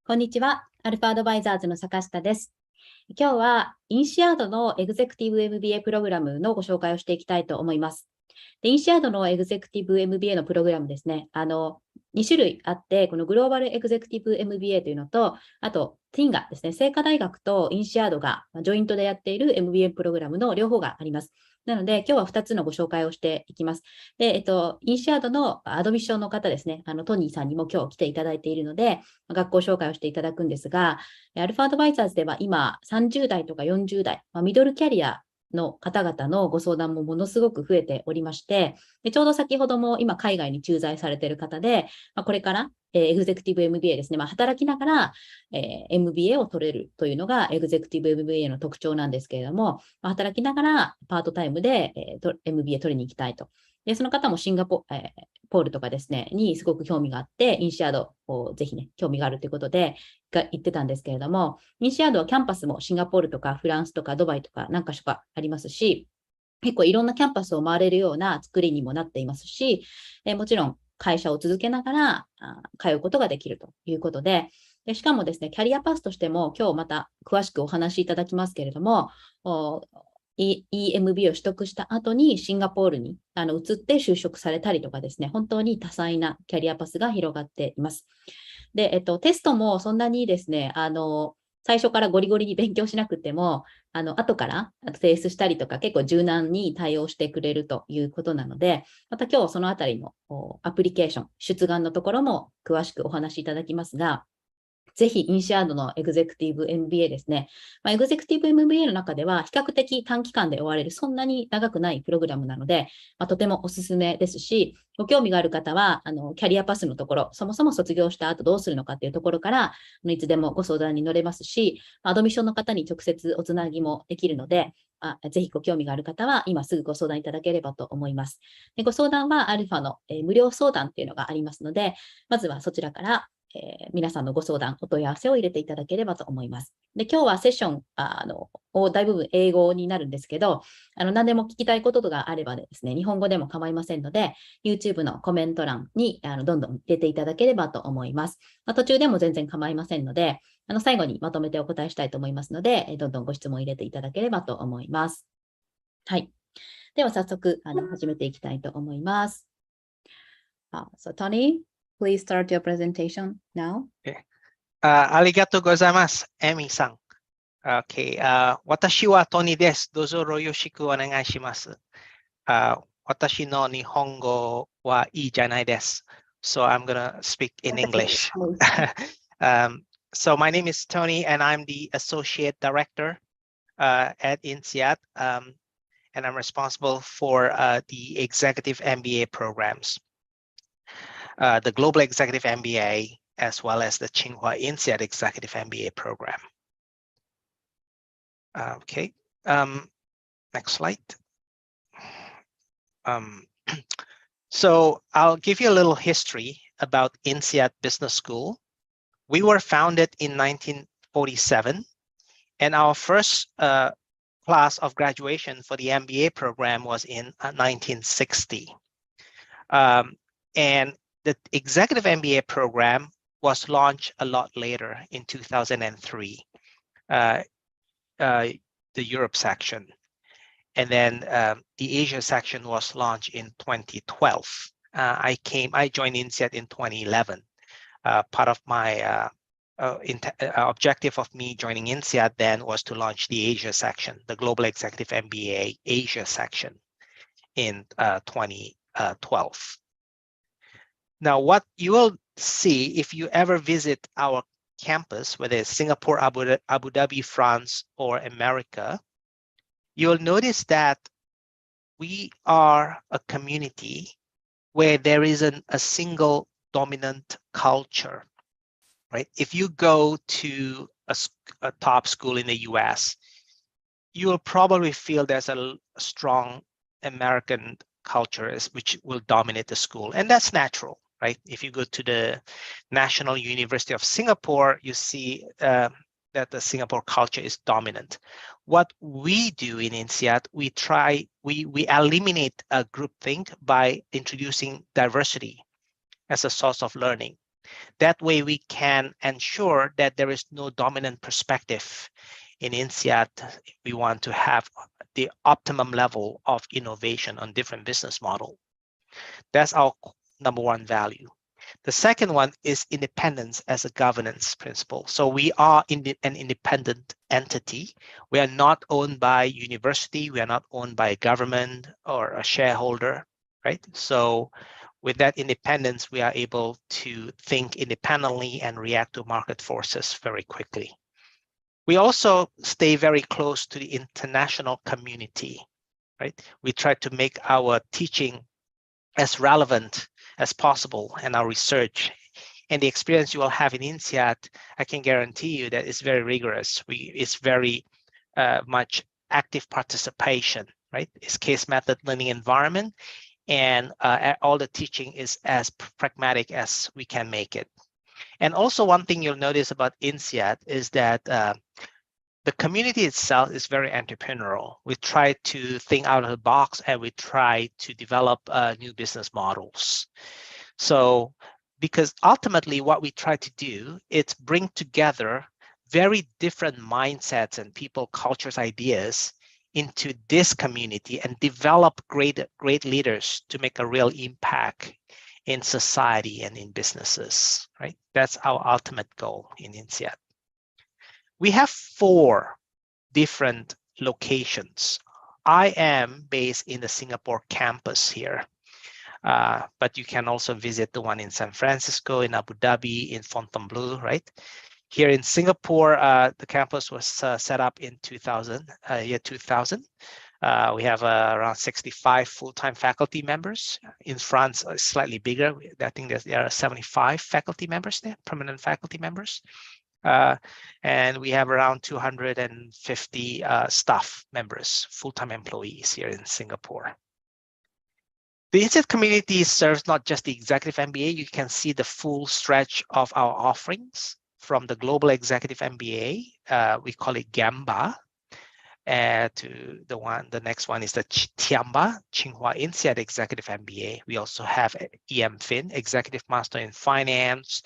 こんにちは。アルファアドバイザーズの坂下です。今日はインシアードのエグゼクティブ MBA プログラムのご紹介をしていきたいと思います。で、インシアードのエグゼクティブ MBA のプログラムですね。2種類あって、このグローバルエグゼクティブ MBA というのと、あと、TINGA ですね。聖火大学とインシアードがジョイントでやっている MBA プログラムの両方があります。なので、今日は2つのご紹介をしていきます。で、インシアードのアドミッションの方ですね。トニーさんにも今日来ていただいているので、学校紹介をしていただくんですが、アルファアドバイザーズでは今、30代とか40代、ミドルキャリアの方々のご相談もものすごく増えておりまして、でちょうど先ほども今海外に駐在されている方で、これからエグゼクティブ MBA ですね、働きながら、MBA を取れるというのがエグゼクティブ MBA の特徴なんですけれども、働きながらパートタイムで、MBA 取りに行きたいと。で、その方もシンガポールとかですね、にすごく興味があって、インシアードをぜひね、興味があるということで言ってたんですけれども、インシアードはキャンパスもシンガポールとかフランスとかドバイとか何か所かありますし、結構いろんなキャンパスを回れるような作りにもなっていますし、もちろん会社を続けながら通うことができるということで、しかもですね、キャリアパスとしても今日また詳しくお話しいただきますけれども、EMB を取得した後にシンガポールに移って就職されたりとかですね、本当に多彩なキャリアパスが広がっています。で、テストもそんなにですね、最初からゴリゴリに勉強しなくても、後から提出したりとか結構柔軟に対応してくれるということなので、また今日そのあたりのアプリケーション、出願のところも詳しくお話しいただきますが、ぜひ、インシアードのエグゼクティブ MBA ですね。エグゼクティブ MBA の中では、比較的短期間で終われる、そんなに長くないプログラムなので、とてもおすすめですし、ご興味がある方は、キャリアパスのところ、そもそも卒業した後どうするのかっていうところから、いつでもご相談に乗れますし、アドミッションの方に直接おつなぎもできるので、ぜひご興味がある方は、今すぐご相談いただければと思います。でご相談は、アルファの無料相談っていうのがありますので、まずはそちらから、皆さんのご相談、お問い合わせを入れていただければと思います。で、今日はセッション大部分英語になるんですけど、何でも聞きたいことがあればですね、日本語でも構いませんので、YouTube のコメント欄にどんどん入れていただければと思います。途中でも全然構いませんので、最後にまとめてお答えしたいと思いますので、どんどんご質問を入れていただければと思います。はい。では早速始めていきたいと思います。So Tony?Please start your presentation now. Okay. ありがとうございます、エミさん。Okay. 私はトニーです。どうぞよろしくお願いします。私の日本語はいいじゃないです。So I'm gonna speak in English. So my name is Tony and I'm the Associate Director at Insead and I'm responsible for the Executive MBA programs.The Global Executive MBA, as well as the Tsinghua Insead Executive MBA program. Okay, next slide. So I'll give you a little history about Insead Business School. We were founded in 1947, and our first class of graduation for the MBA program was in 1960. And the Executive MBA program was launched a lot later in 2003, the Europe section. And then the Asia section was launched in 2012. I joined Insead in 2011. Part of my objective of me joining Insead then was to launch the Asia section, the Global Executive MBA Asia section in 2012.Now, what you will see if you ever visit our campus, whether it's Singapore, Abu Dhabi, France, or America, you'll notice that we are a community where there isn't a single dominant culture, right? If you go to a top school in the US, you will probably feel there's a strong American culture which will dominate the school, and that's natural. Right? If you go to the National University of Singapore, you see that the Singapore culture is dominant. What we do in Insead, we eliminate a groupthink by introducing diversity as a source of learning. That way we can ensure that there is no dominant perspective in Insead. We want to have the optimum level of innovation on different business model. That's our number one value. The second one is independence as a governance principle. So we are an independent entity. We are not owned by university. We are not owned by a government or a shareholder, right? So with that independence, we are able to think independently and react to market forces very quickly. We also stay very close to the international community, right? We try to make our teaching as relevant as possible and our research. And the experience you will have in Insead, I can guarantee you that it's very rigorous. It's very much active participation, right? It's case method learning environment, and all the teaching is as pragmatic as we can make it. And also one thing you'll notice about Insead is that the community itself is very entrepreneurial. We try to think out of the box and we try to develop new business models. So, because ultimately what we try to do is bring together very different mindsets and people, cultures, ideas into this community and develop great leaders to make a real impact in society and in businesses, right? That's our ultimate goal in Insead. We have 4 different locations. I am based in the Singapore campus here, but you can also visit the one in San Francisco, in Abu Dhabi, in Fontainebleau, right? Here in Singapore, the campus was set up in 2000. We have around 65 full-time faculty members. In France, slightly bigger. I think there are 75 faculty members there, permanent faculty members. And we have around 250 staff members, full-time employees here in Singapore. The Insead community serves not just the executive MBA. You can see the full stretch of our offerings from the global executive MBA. We call it Gamba. To the next one is the Tiamba, Tsinghua Insead Executive MBA. We also have EMFin, Executive Master in Finance,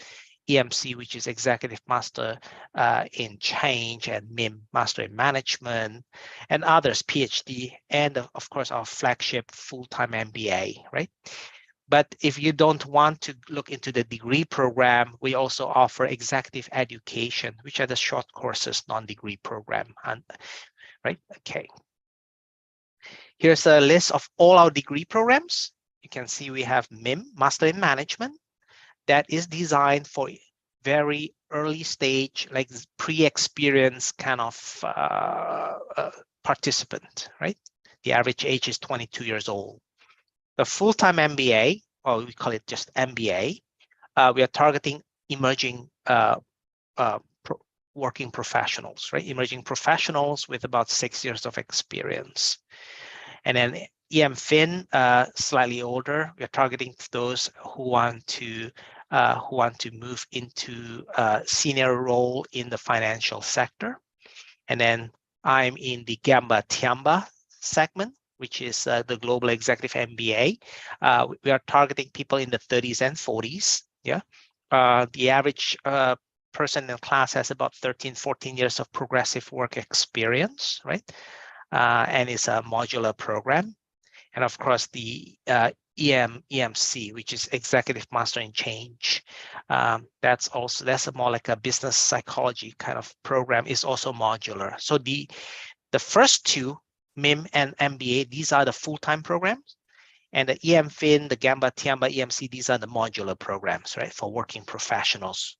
EMC, which is Executive Master in Change, and MIM, Master in Management, and others, PhD, and of course our flagship full-time MBA, right? But if you don't want to look into the degree program, we also offer executive education, which are the short courses, non-degree program, right? Okay. Here's a list of all our degree programs. You can see we have MIM, Master in Management, that is designed for very early stage, like pre-experience kind of participant, right? The average age is 22 years old. The full-time MBA, or we call it just MBA, we are targeting emerging working professionals, right? Emerging professionals with about 6 years of experience. And then EMFin, slightly older, we are targeting those who want to move into a senior role in the financial sector. And then I'm in the Gamba Tiamba segment, which is the global executive MBA. We are targeting people in the 30s and 40s. Yeah, the average person in the class has about 13-14 years of progressive work experience, right? And it's a modular program. And of course, the EMC, which is Executive Master in Change. That's more like a business psychology kind of program, is also modular. So the first two, MIM and MBA, these are the full-time programs. And the EMFin, the Gamba, Tiamba, EMC, these are the modular programs, right, for working professionals.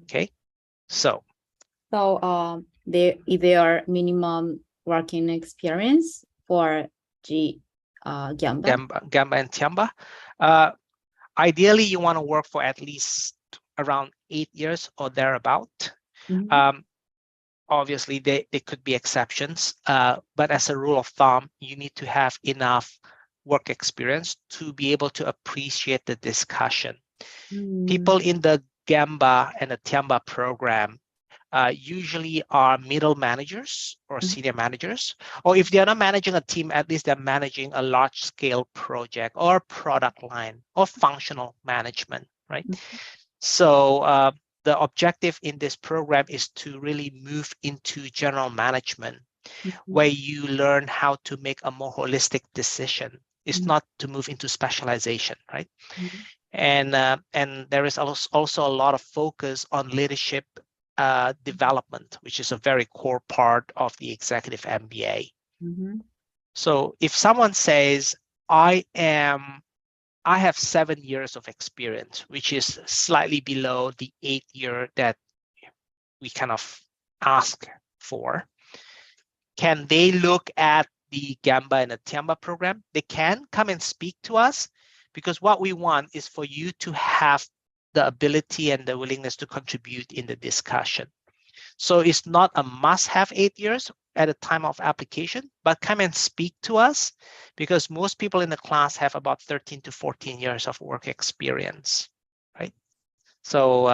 Okay, so there are minimum working experience for Gamba and Tiamba. Ideally, you want to work for at least around 8 years or thereabout. Mm-hmm. Obviously, there could be exceptions, but as a rule of thumb, you need to have enough work experience to be able to appreciate the discussion. Mm. People in the Gamba and the Tiamba program usually are middle managers or senior managers, or if they're not managing a team, at least they're managing a large-scale project or product line or functional management, right? So the objective in this program is to really move into general management, where you learn how to make a more holistic decision. It's not to move into specialization, right? And there is also a lot of focus on leadership development, which is a very core part of the executive MBA. So if someone says, I have 7 years of experience, which is slightly below the 8 year that we kind of ask for, can they look at the Gamba and the Tiamba program? They can come and speak to us, because what we want is for you to have the ability and the willingness to contribute in the discussion. So it's not a must-have 8 years at the time of application, but come and speak to us, because most people in the class have about 13 to 14 years of work experience, right? So,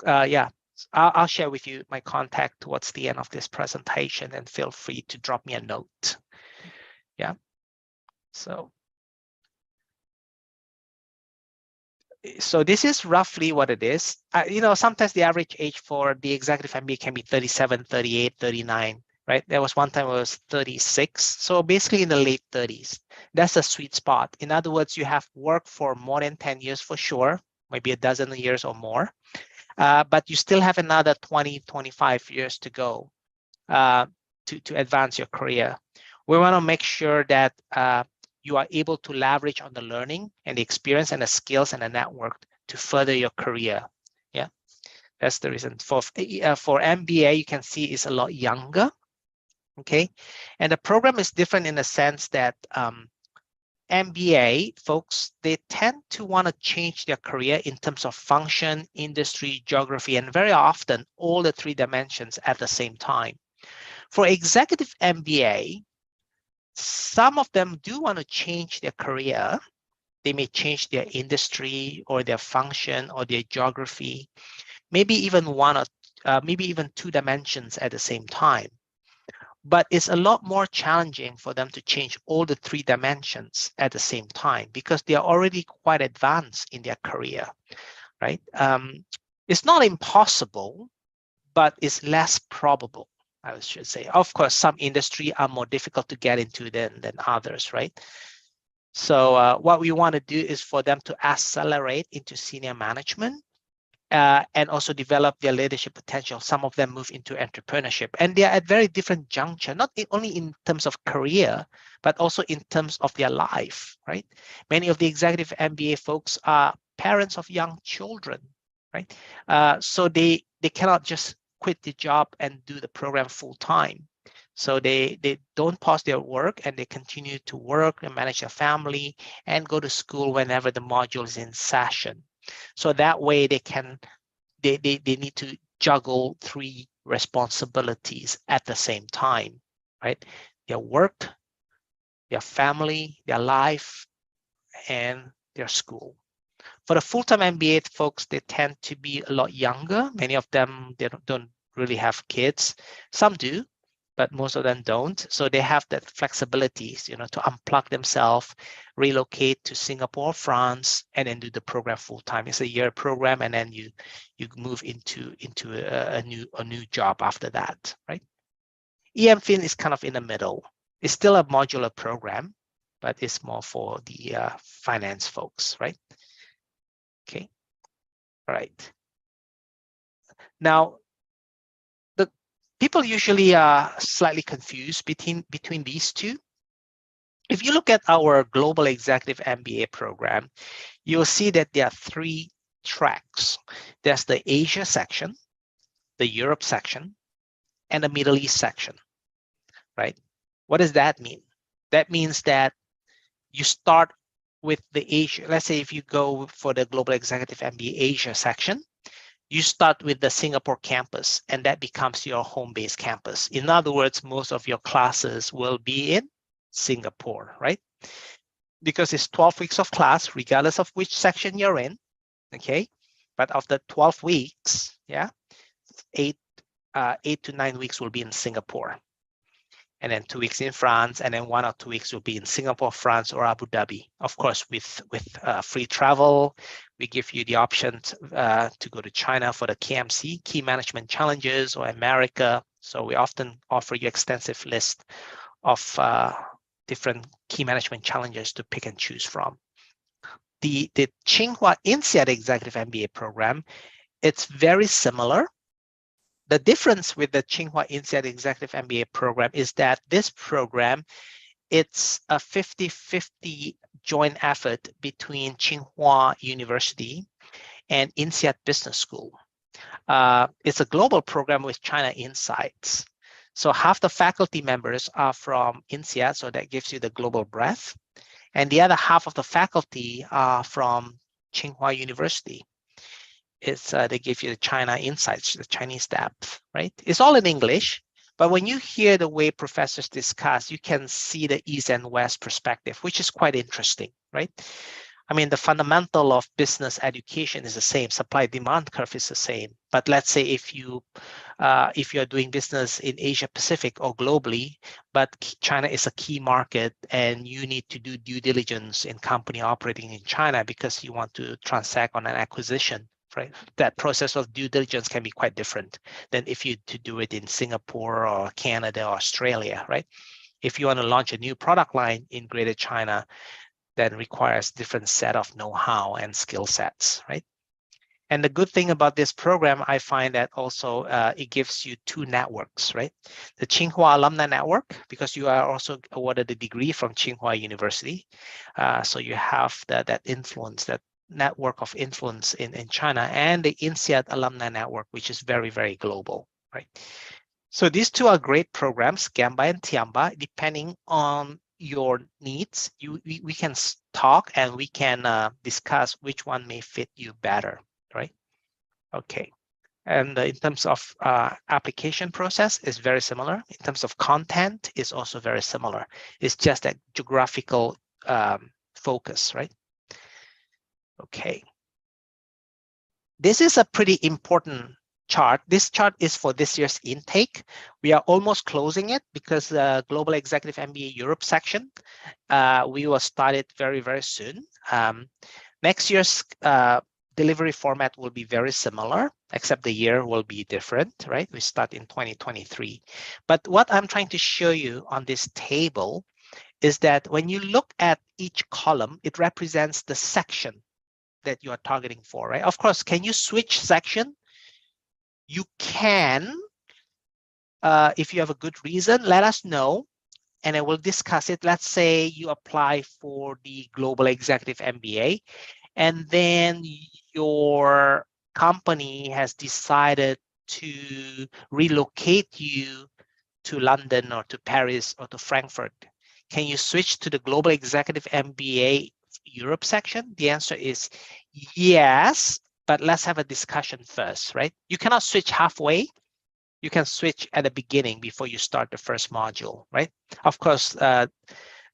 yeah, I'll share with you my contact towards the end of this presentation, and feel free to drop me a note. Yeah, so this is roughly what it is. You know, sometimes the average age for the executive MBA can be 37, 38, 39, right? There was one time it was 36. So basically in the late 30s, that's a sweet spot. In other words, you have worked for more than 10 years for sure, maybe a dozen years or more, but you still have another 20, 25 years to go to advance your career. We want to make sure that you are able to leverage on the learning and the experience and the skills and the network to further your career. Yeah, that's the reason. For MBA, you can see it's a lot younger. Okay, and the program is different in the sense that MBA folks, they tend to want to change their career in terms of function, industry, geography, and very often all the 3 dimensions at the same time. For executive MBA, some of them do want to change their career. They may change their industry or their function or their geography, maybe even maybe even 2 dimensions at the same time. But it's a lot more challenging for them to change all the 3 dimensions at the same time, because they are already quite advanced in their career, right? It's not impossible, but it's less probable, I should say. Of course, some industry are more difficult to get into than others, right? So what we want to do is for them to accelerate into senior management and also develop their leadership potential. Some of them move into entrepreneurship, and they are at very different juncture, not only in terms of career, but also in terms of their life, right? Many of the executive MBA folks are parents of young children, right? So they cannot just quit the job and do the program full time. So they don't pause their work, and they continue to work and manage their family and go to school whenever the module is in session. So that way they need to juggle 3 responsibilities at the same time, right? Their work, their family, their life, and their school. For the full-time MBA folks, they tend to be a lot younger. Many of them, they don't really have kids. Some do, but most of them don't. So they have that flexibility, you know, to unplug themselves, relocate to Singapore, France, and then do the program full-time. It's a year program, and then you move into a new job after that, right? EMFIN is kind of in the middle. It's still a modular program, but it's more for the finance folks, right? Okay, all right. Now, the people usually are slightly confused between these 2. If you look at our Global Executive MBA program, you'll see that there are 3 tracks. There's the Asia section, the Europe section, and the Middle East section, right? What does that mean? That means that you start with the Asia. Let's say if you go for the Global Executive MBA Asia section, you start with the Singapore campus, and that becomes your home-based campus. In other words, most of your classes will be in Singapore, right? Because it's 12 weeks of class, regardless of which section you're in, okay? But of the 12 weeks, yeah, 8 to 9 weeks will be in Singapore. and then 2 weeks in France, and then 1 or 2 weeks will be in Singapore, France, or Abu Dhabi. Of course, with free travel, we give you the option to go to China for the KMC, Key Management Challenges, or America. So we often offer you extensive list of different key management challenges to pick and choose from. The Tsinghua Insead Executive MBA program, it's very similar. The difference with the Tsinghua Insead Executive MBA program is that this program, it's a 50-50 joint effort between Tsinghua University and Insead Business School. It's a global program with China insights. So half the faculty members are from Insead, so that gives you the global breadth. And the other half of the faculty are from Tsinghua University. They give you the China insights, the Chinese depth, right? It's all in English, but when you hear the way professors discuss, you can see the East and West perspective, which is quite interesting, right? I mean, the fundamental of business education is the same. Supply-demand curve is the same. But let's say if you're doing business in Asia Pacific or globally, but China is a key market and you need to do due diligence in company operating in China because you want to transact on an acquisition, right? That process of due diligence can be quite different than if you to do it in Singapore or Canada or Australia, right? If you want to launch a new product line in Greater China, that requires different set of know-how and skill sets, right? And the good thing about this program, I find that also it gives you 2 networks, right? The Tsinghua Alumni Network, because you are also awarded a degree from Tsinghua University. So you have that influence, that network of influence in China, and the Insead Alumni Network, which is very, very global, right? So these 2 are great programs, Gamba and Tiamba, depending on your needs. We can talk and we can discuss which one may fit you better, right? Okay. And in terms of application process is very similar. In terms of content is also very similar. It's just that geographical focus, right? Okay. This is a pretty important chart. This chart is for this year's intake. We are almost closing it because the Global Executive MBA Europe section, we will start it very, very soon. Next year's delivery format will be very similar, except the year will be different, right? We start in 2023. But what I'm trying to show you on this table is that when you look at each column, it represents the section that you are targeting for, right? Of course, can you switch section? You can, if you have a good reason, let us know, and I will discuss it. Let's say you apply for the Global Executive MBA, and then your company has decided to relocate you to London or to Paris or to Frankfurt. Can you switch to the Global Executive MBA Europe section? The answer is yes. But let's have a discussion first, right? You cannot switch halfway. You can switch at the beginning before you start the first module, right? Of course,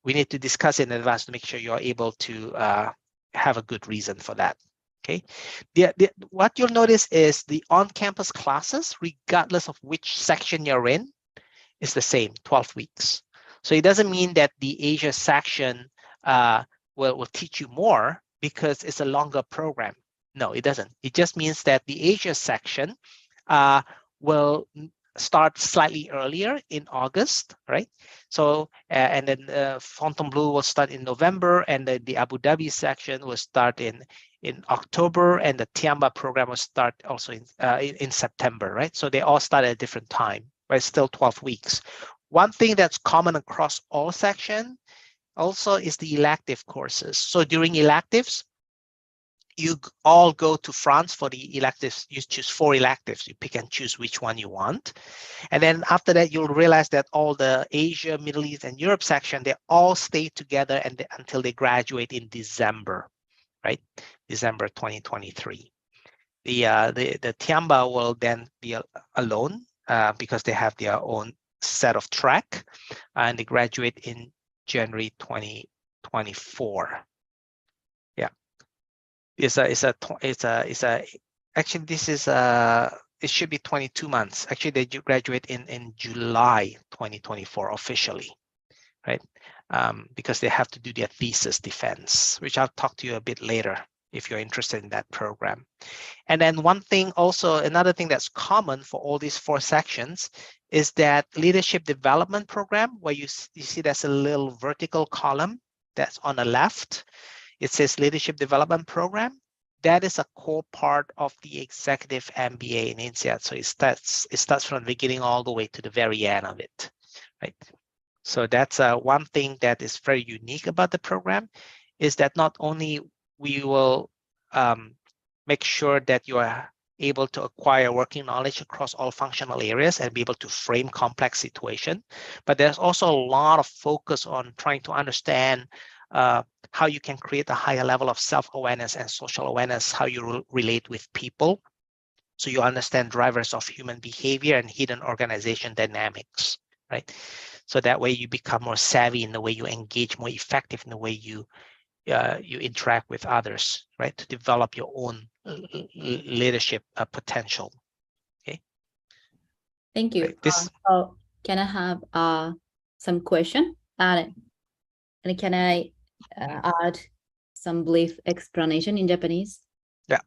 we need to discuss in advance to make sure you're able to have a good reason for that, okay? What you'll notice is the on-campus classes, regardless of which section you're in, is the same, 12 weeks. So it doesn't mean that the Asia section will teach you more because it's a longer program. No, it doesn't. It just means that the Asia section will start slightly earlier in August, right? So, and then Fontainebleau will start in November, and the Abu Dhabi section will start in October, and the Tiamba program will start also in September, right? So they all start at a different time, but it's still 12 weeks. One thing that's common across all sections also is the elective courses. So during electives, you all go to France for the electives. You choose 4 electives. You pick and choose which one you want. And then after that, you'll realize that all the Asia, Middle East, and Europe section, they all stay together until they graduate in December, right? December 2023. The Tiamba will then be alone because they have their own set of track, and they graduate in January 2024. Actually this is it should be 22 months. Actually, they graduate in July 2024 officially, right? Because they have to do their thesis defense, which I'll talk to you a bit later if you're interested in that program. And then one thing also, another thing that's common for all these 4 sections is that leadership development program, where you see there's a little vertical column that's on the left. It says leadership development program. That is a core part of the executive MBA in Insead. So it starts from the beginning all the way to the very end of it, right? So that's one thing that is very unique about the program, is that not only we will make sure that you are able to acquire working knowledge across all functional areas and be able to frame complex situations, but there's also a lot of focus on trying to understand how you can create a higher level of self-awareness and social awareness, how you relate with people, so you understand drivers of human behavior and hidden organization dynamics, right? So that way you become more savvy in the way you engage, more effective in the way you interact with others, right? To develop your own leadership potential. Okay. Thank you. Right. So can I have some question? And can I add some brief explanation in Japanese? Yeah.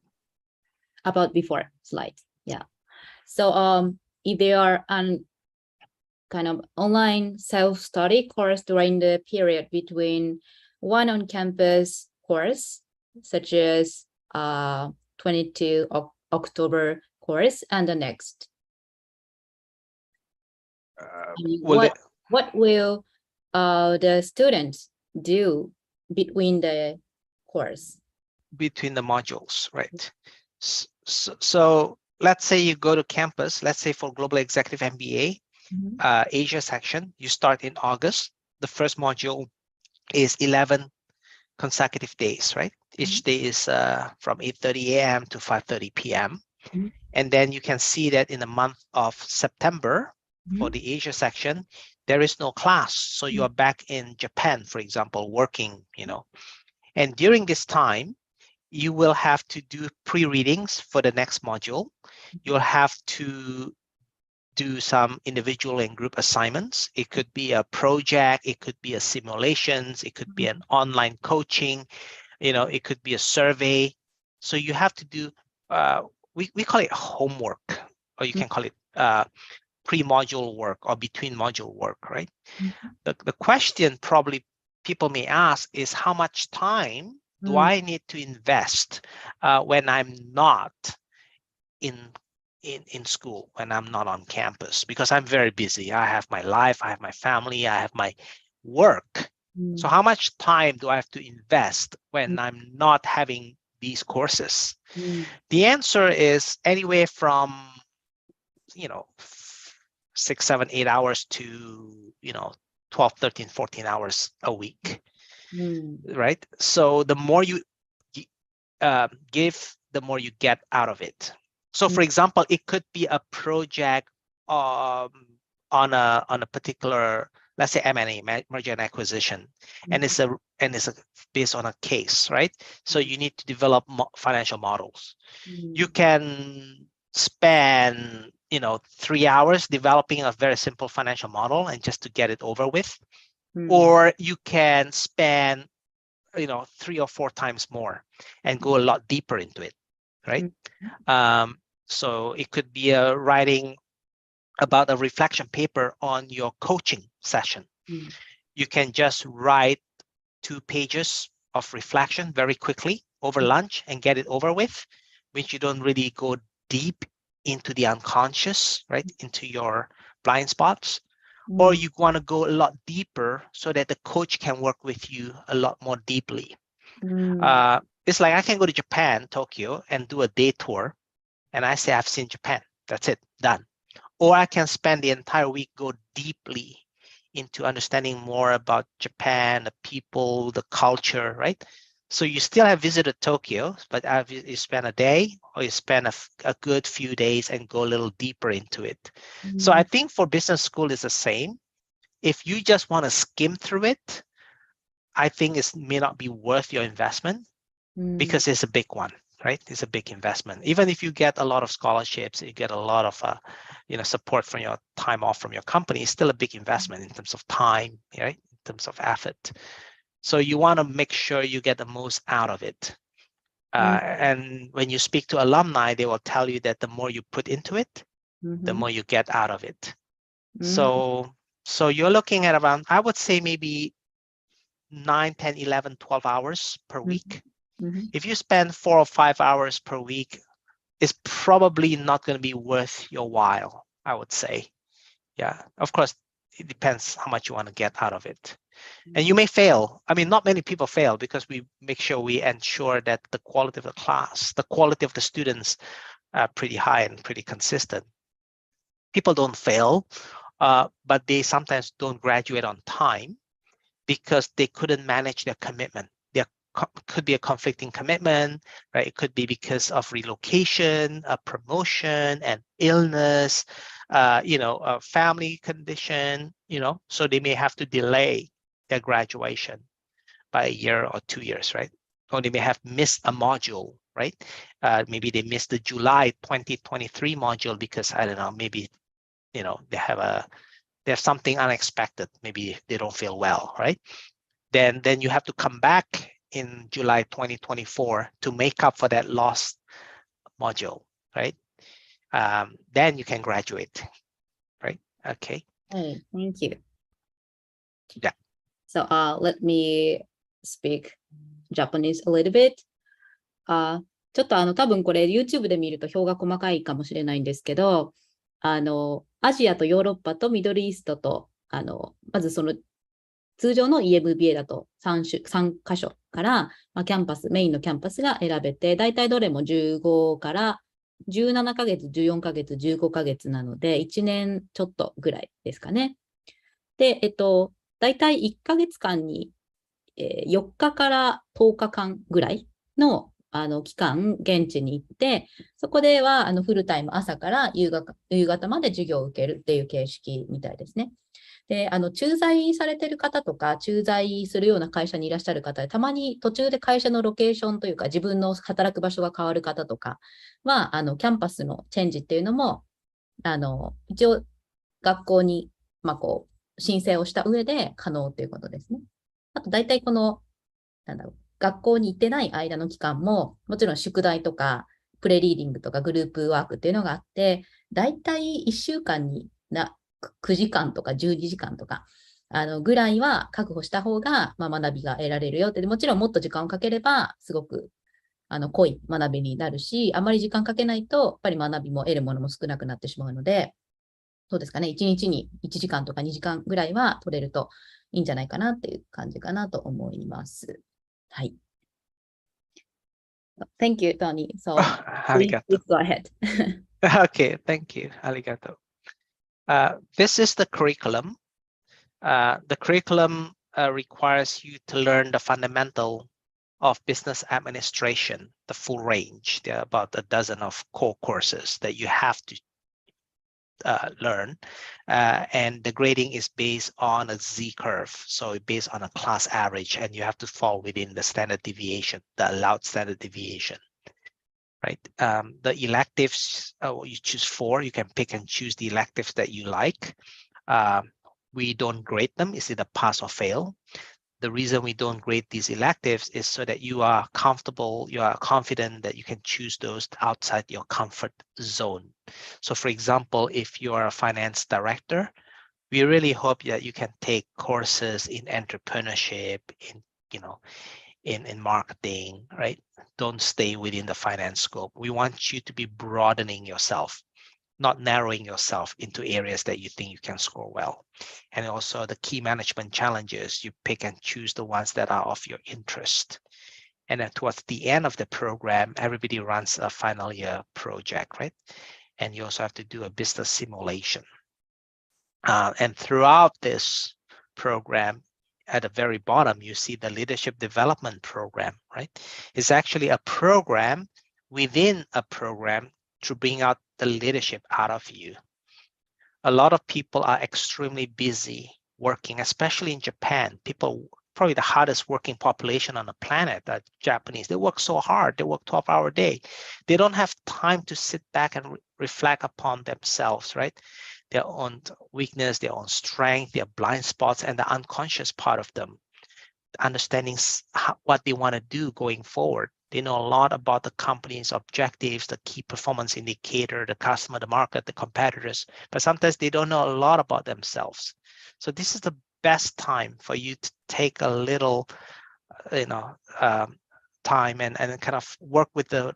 About before slide. Yeah. So if they are on kind of online self-study course during the period between one on-campus course, such as 22 October course, and the next. What will the students do between the course? Between the modules, right? So let's say you go to campus, let's say for Global Executive MBA, Asia section, you start in August. The first module is 11 consecutive days, right? Each day is from 8:30 a.m. to 5:30 p.m. And then you can see that in the month of September, for the Asia section, there is no class. So you are back in Japan, for example, working, and during this time, you will have to do pre-readings for the next module. You'll have to do some individual and group assignments. It could be a project, it could be a simulations, it could be an online coaching, it could be a survey. So you have to do, we call it homework, or you can call it pre-module work or between module work, right? The question probably people may ask is, how much time do I need to invest when I'm not in school, when I'm not on campus? Because I'm very busy. I have my life, I have my family, I have my work. So how much time do I have to invest when I'm not having these courses? The answer is anywhere from 6, 7, 8 hours to 12, 13, 14 hours a week, right? So the more you give, the more you get out of it. So for example, it could be a project on a particular, let's say M&A, merger and acquisition, and it's based on a case, right? So you need to develop financial models. You can spend 3 hours developing a very simple financial model and just to get it over with, or you can spend 3 or 4 times more and go a lot deeper into it, right? So it could be writing about a reflection paper on your coaching session. You can just write 2 pages of reflection very quickly over lunch and get it over with, which you don't really go deep into the unconscious, right? Into your blind spots. Or you want to go a lot deeper so that the coach can work with you a lot more deeply. It's like I can go to Japan, Tokyo, and do a day tour, and I say I've seen Japan. That's it, done. Or I can spend the entire week, go deeply into understanding more about Japan, the people, the culture, right? So you still have visited Tokyo, but you spend a day or you spend a good few days and go a little deeper into it. So I think for business school it's the same. If you just want to skim through it, I think it may not be worth your investment because it's a big one, right? It's a big investment. Even if you get a lot of scholarships, you get a lot of support from your time off from your company, it's still a big investment in terms of time, right? In terms of effort. So you want to make sure you get the most out of it. And when you speak to alumni, they will tell you that the more you put into it, the more you get out of it. So you're looking at around, I would say maybe 9, 10, 11, 12 hours per week. If you spend 4 or 5 hours per week, it's probably not going to be worth your while, I would say. Yeah, of course, it depends how much you want to get out of it. And you may fail. I mean, not many people fail because we make sure we ensure that the quality of the class, the quality of the students are pretty high and pretty consistent. People don't fail, but they sometimes don't graduate on time because they couldn't manage their commitment. There could be a conflicting commitment, right? It could be because of relocation, a promotion, an illness, a family condition, so they may have to delay their graduation by a year or 2 years, right? Or they may have missed a module, right? Maybe they missed the July 2023 module because, I don't know, maybe, they have something unexpected. Maybe they don't feel well, right? Then you have to come back in July 2024 to make up for that lost module, right? Then you can graduate, right? Okay. Hey, thank you. Yeah. So let me speak Japanese a little bit. ちょっと多分これ YouTube で見ると表が細かいかもしれないんですけど、アジアとヨーロッパとミドルイーストと、まずその通常の EMBA だと3箇所から、キャンパス、メインのキャンパスが選べて、大体どれも15から17ヶ月、14ヶ月、15ヶ月なので、1年ちょっとぐらいですかね。で、大体1ヶ月間に、4日から10日間ぐらいの期間、現地に行って、そこではフルタイム朝から夕方まで授業を受けるっていう形式みたいですね。で、駐在されてる方とか、駐在するような会社にいらっしゃる方で、たまに途中で会社のロケーションというか、自分の働く場所が変わる方とかは、キャンパスのチェンジっていうのも、一応、学校に、申請をした上で可能ということですね。あと、大体この、学校に行ってない間の期間も、もちろん宿題とか、プレリーディングとかグループワークっていうのがあって、大体1週間に9時間とか12時間とか、ぐらいは確保した方が、学びが得られるよって。もちろんもっと時間をかければ、すごく、濃い学びになるし、あまり時間かけないと、やっぱり学びも得るものも少なくなってしまうので、そうですかね、1日に1時間とか2時間ぐらいは取れるといいんじゃないかなっていう感じかなと思います。はい。Thank you, Tony. So, please go ahead. Okay, thank you. Arigato. This is the curriculum. The curriculum requires you to learn the fundamental of business administration, the full range. There are about a dozen of core courses that you have to learn, and the grading is based on a Z-curve, so based on a class average, and you have to fall within the standard deviation, the allowed standard deviation, right? The electives, you choose 4. You can pick and choose the electives that you like. We don't grade them. It's either pass or fail. The reason we don't grade these electives is so that you are comfortable, you are confident that you can choose those outside your comfort zone. So for example, if you are a finance director, we really hope that you can take courses in entrepreneurship, in marketing, right? Don't stay within the finance scope. We want you to be broadening yourself, not narrowing yourself into areas that you think you can score well. And also the key management challenges, you pick and choose the ones that are of your interest. And then towards the end of the program, everybody runs a final year project, right? And you also have to do a business simulation. And throughout this program, at the very bottom, you see the leadership development program, right? It's actually a program within a program to bring out the leadership out of you. A lot of people are extremely busy working, especially in Japan. People probably the hardest working population on the planet, the Japanese. They work so hard. They work 12-hour day. They don't have time to sit back and reflect upon themselves, right? Their own weakness, their own strength, their blind spots, and the unconscious part of them. Understanding what they want to do going forward. They know a lot about the company's objectives, the key performance indicator, the customer, the market, the competitors, but sometimes they don't know a lot about themselves. So this is the best time for you to take a little, time and kind of work with the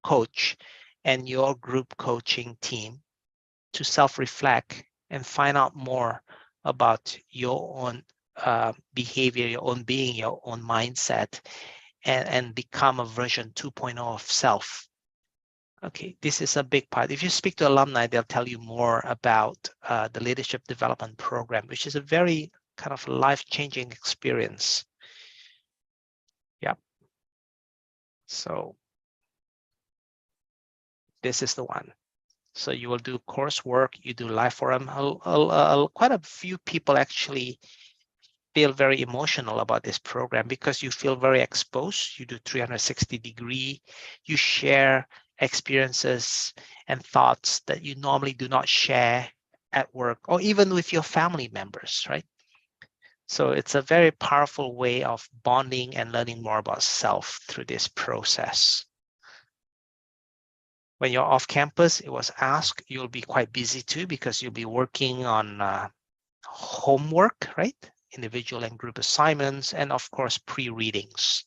coach and your group coaching team to self-reflect and find out more about your own behavior, your own being, your own mindset, and become a version 2.0 of self. Okay, this is a big part. If you speak to alumni, they'll tell you more about the leadership development program, which is a very kind of life-changing experience. Yep. So this is the one. So you will do coursework, you do live forum. Quite a few people actually feel very emotional about this program because you feel very exposed. You do 360-degree, you share experiences and thoughts that you normally do not share at work or even with your family members, right? So it's a very powerful way of bonding and learning more about self through this process. When you're off campus, it was asked, you'll be quite busy too because you'll be working on homework, right? Individual and group assignments, and of course, pre-readings.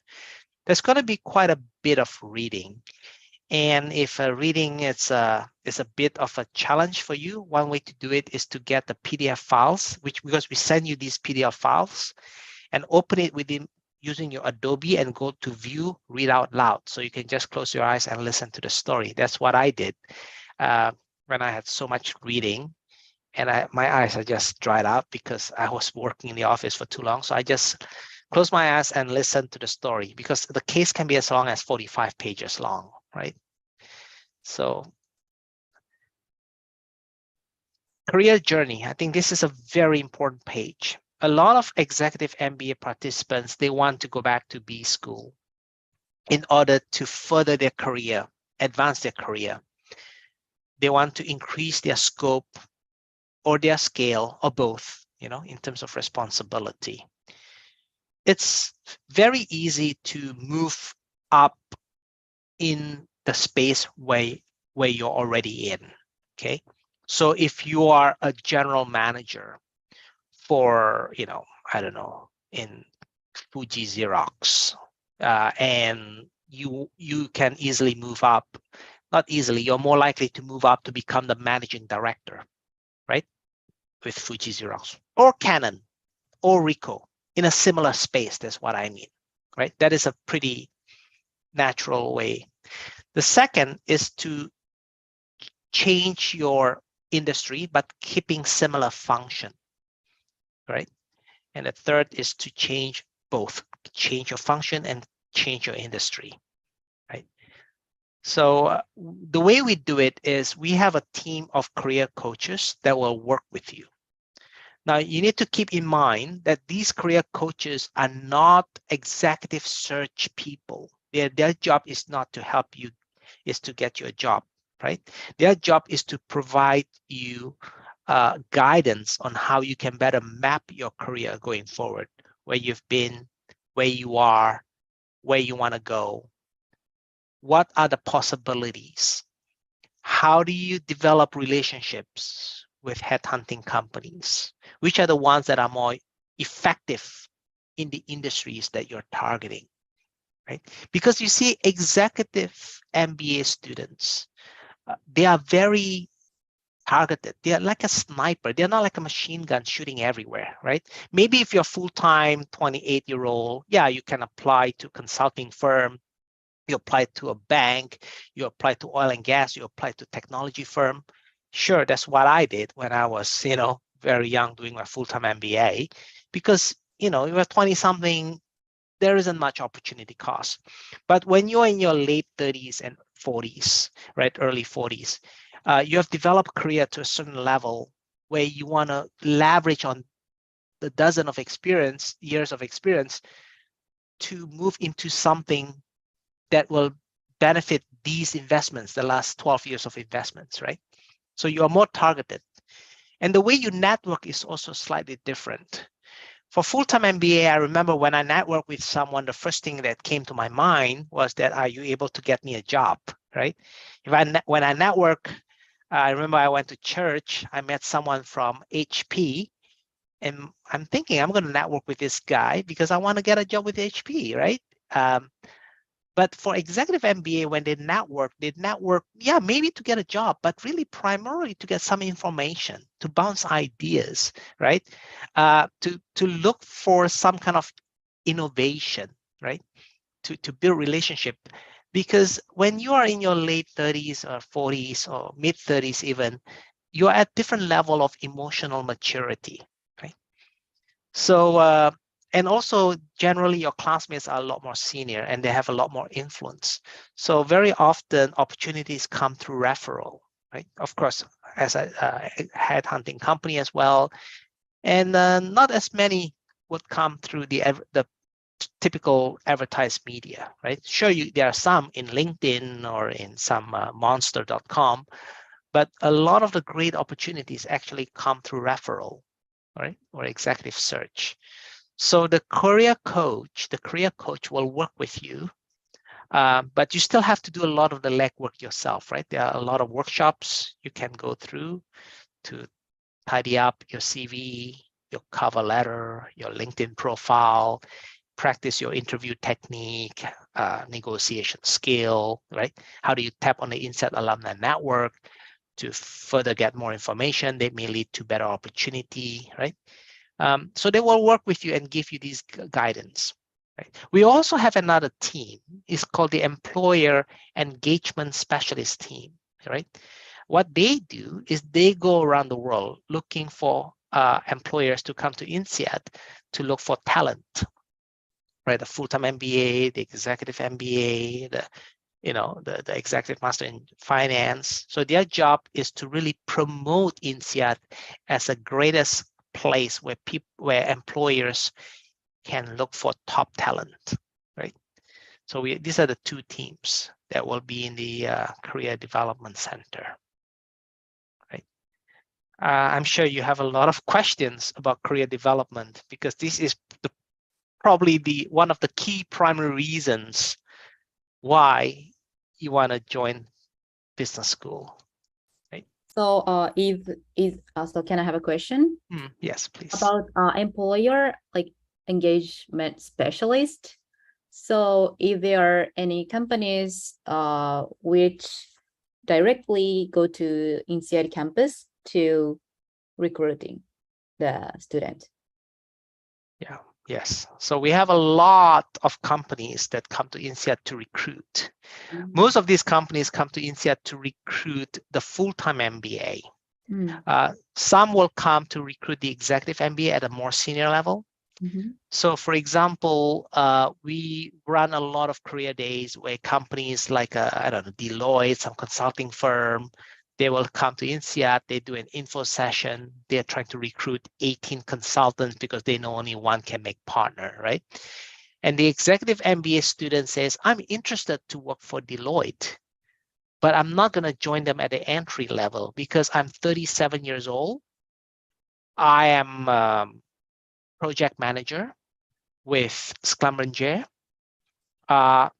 There's going to be quite a bit of reading. And if reading is a bit of a challenge for you, one way to do it is to get the PDF files, because we send you these PDF files, and open it within using your Adobe and go to view, read out loud. So you can just close your eyes and listen to the story. That's what I did when I had so much reading. And my eyes are just dried out because I was working in the office for too long. So I just close my eyes and listen to the story because the case can be as long as 45 pages long, right? So career journey, I think this is a very important page. A lot of executive MBA participants, they want to go back to B school in order to further their career, advance their career. They want to increase their scope or their scale or both, in terms of responsibility. It's very easy to move up in the space where you're already in, okay? So if you are a general manager for, I don't know, in Fuji Xerox, and you can easily move up, not easily, you're more likely to move up to become the managing director, right? With Fuji Xerox or Canon or Ricoh in a similar space. That's what I mean, right? That is a pretty natural way. The second is to change your industry, but keeping similar function, right? And the third is to change both, change your function and change your industry, right? So the way we do it is we have a team of career coaches that will work with you. Now, you need to keep in mind that these career coaches are not executive search people. Their job is not to help you, is to get you a job, right? Their job is to provide you guidance on how you can better map your career going forward, where you've been, where you are, where you want to go. What are the possibilities? How do you develop relationships with headhunting companies? Which are the ones that are more effective in the industries that you're targeting, right? Because you see, executive MBA students, they are very targeted. They are like a sniper. They're not like a machine gun shooting everywhere, right? Maybe if you're full-time 28-year-old, yeah, you can apply to consulting firm, you apply to a bank, you apply to oil and gas, you apply to technology firm. Sure, that's what I did when I was, very young doing my full-time MBA, because, you were 20-something, there isn't much opportunity cost. But when you're in your late 30s and 40s, right, early 40s, you have developed career to a certain level where you want to leverage on the dozen of years of experience, to move into something that will benefit these investments, the last 12 years of investments, right? So you are more targeted. And the way you network is also slightly different. For full-time MBA, I remember when I networked with someone, the first thing that came to my mind was that, are you able to get me a job, right? When I network, I remember I went to church, I met someone from HP, and I'm thinking I'm going to network with this guy because I want to get a job with HP, right? But for executive MBA, when they network, yeah, maybe to get a job, but really primarily to get some information, to bounce ideas, right? To look for some kind of innovation, right? To build relationship. Because when you are in your late 30s or 40s or mid 30s even, you're at different level of emotional maturity, right? So, and also generally your classmates are a lot more senior and they have a lot more influence. So very often opportunities come through referral, right? Of course, as a headhunting company as well. And not as many would come through the typical advertised media, right? Sure, there are some in LinkedIn or in some monster.com, but a lot of the great opportunities actually come through referral, right? Or executive search. So the career coach will work with you, but you still have to do a lot of the legwork yourself, right? There are a lot of workshops you can go through to tidy up your CV, your cover letter, your LinkedIn profile, practice your interview technique, negotiation skill, right? How do you tap on the Insead alumni network to further get more information that may lead to better opportunity, right? So they will work with you and give you these guidance. Right? We also have another team. It's called the Employer Engagement Specialist team, right? What they do is they go around the world looking for employers to come to Insead to look for talent, right? The full-time MBA, the executive MBA, the executive master in finance. So their job is to really promote Insead as the greatest place where employers can look for top talent, right? So these are the two teams that will be in the Career Development Center, right? I'm sure you have a lot of questions about career development because this is probably one of the key primary reasons why you want to join business school. So, so can I have a question? Yes, please. About employer engagement specialist. So, if there are any companies which directly go to Insead campus to recruiting the student. Yeah. Yes. So we have a lot of companies that come to Insead to recruit. Most of these companies come to Insead to recruit the full-time MBA. Some will come to recruit the executive MBA at a more senior level. So for example, we run a lot of career days where companies like, I don't know, Deloitte, some consulting firm, they will come to Insead, they do an info session, they're trying to recruit 18 consultants because they know only one can make partner, right? And the executive MBA student says, I'm interested to work for Deloitte, but I'm not going to join them at the entry level because I'm 37 years old. I am project manager with Schlumberger. I'm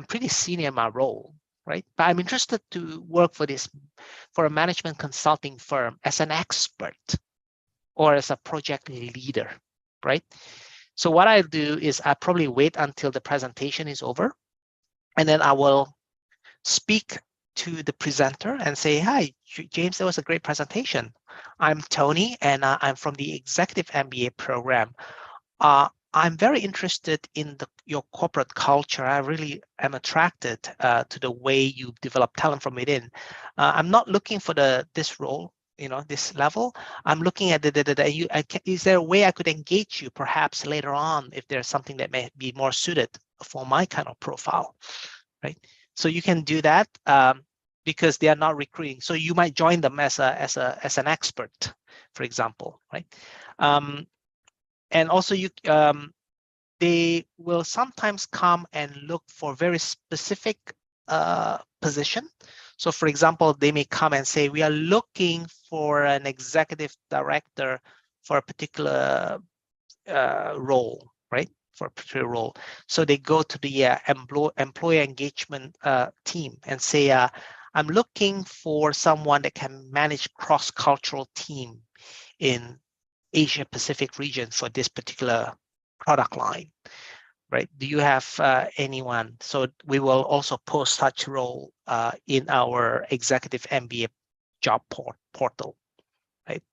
pretty senior in my role, right? But I'm interested to work for a management consulting firm as an expert or as a project leader, right? So what I do is I probably wait until the presentation is over, and then I will speak to the presenter and say, hi, James, that was a great presentation. I'm Tony, and I'm from the Executive MBA program. I'm very interested in your corporate culture. I really am attracted to the way you develop talent from within. I'm not looking for this role, this level. I'm looking at is there a way I could engage you perhaps later on if there's something that may be more suited for my kind of profile, right? So you can do that because they are not recruiting. So you might join them as an expert, for example, right? and also they will sometimes come and look for very specific position. So for example, they may come and say, we are looking for an executive director for a particular role, right? For a particular role. So they go to the employee engagement team and say, I'm looking for someone that can manage cross-cultural team in Asia Pacific region for this particular product line, right? Do you have anyone? So we will also post such role in our executive MBA job portal, right?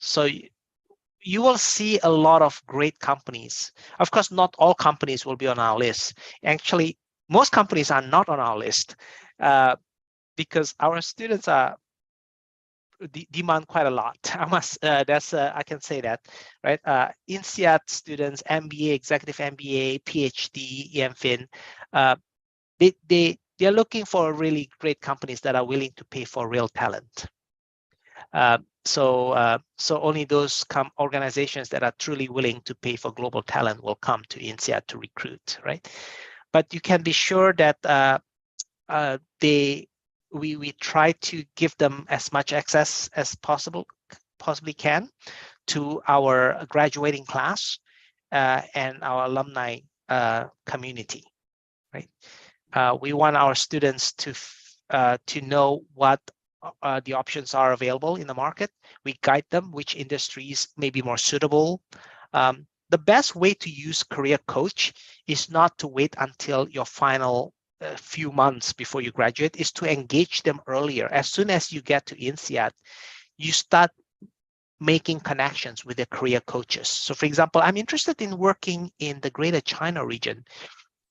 So you will see a lot of great companies. Of course, not all companies will be on our list. Actually, most companies are not on our list because our students are demand quite a lot. I can say that, right? Insead students, MBA, executive MBA, PhD, EMFin, they're looking for really great companies that are willing to pay for real talent. So only those organizations that are truly willing to pay for global talent will come to Insead to recruit, right? But you can be sure that we try to give them as much access as possibly can to our graduating class and our alumni community, right? We want our students to know what the options are available in the market. We guide them which industries may be more suitable. The best way to use career coach is not to wait until your final few months before you graduate, is to engage them earlier. As soon as you get to Insead, you start making connections with the career coaches. So for example, I'm interested in working in the Greater China region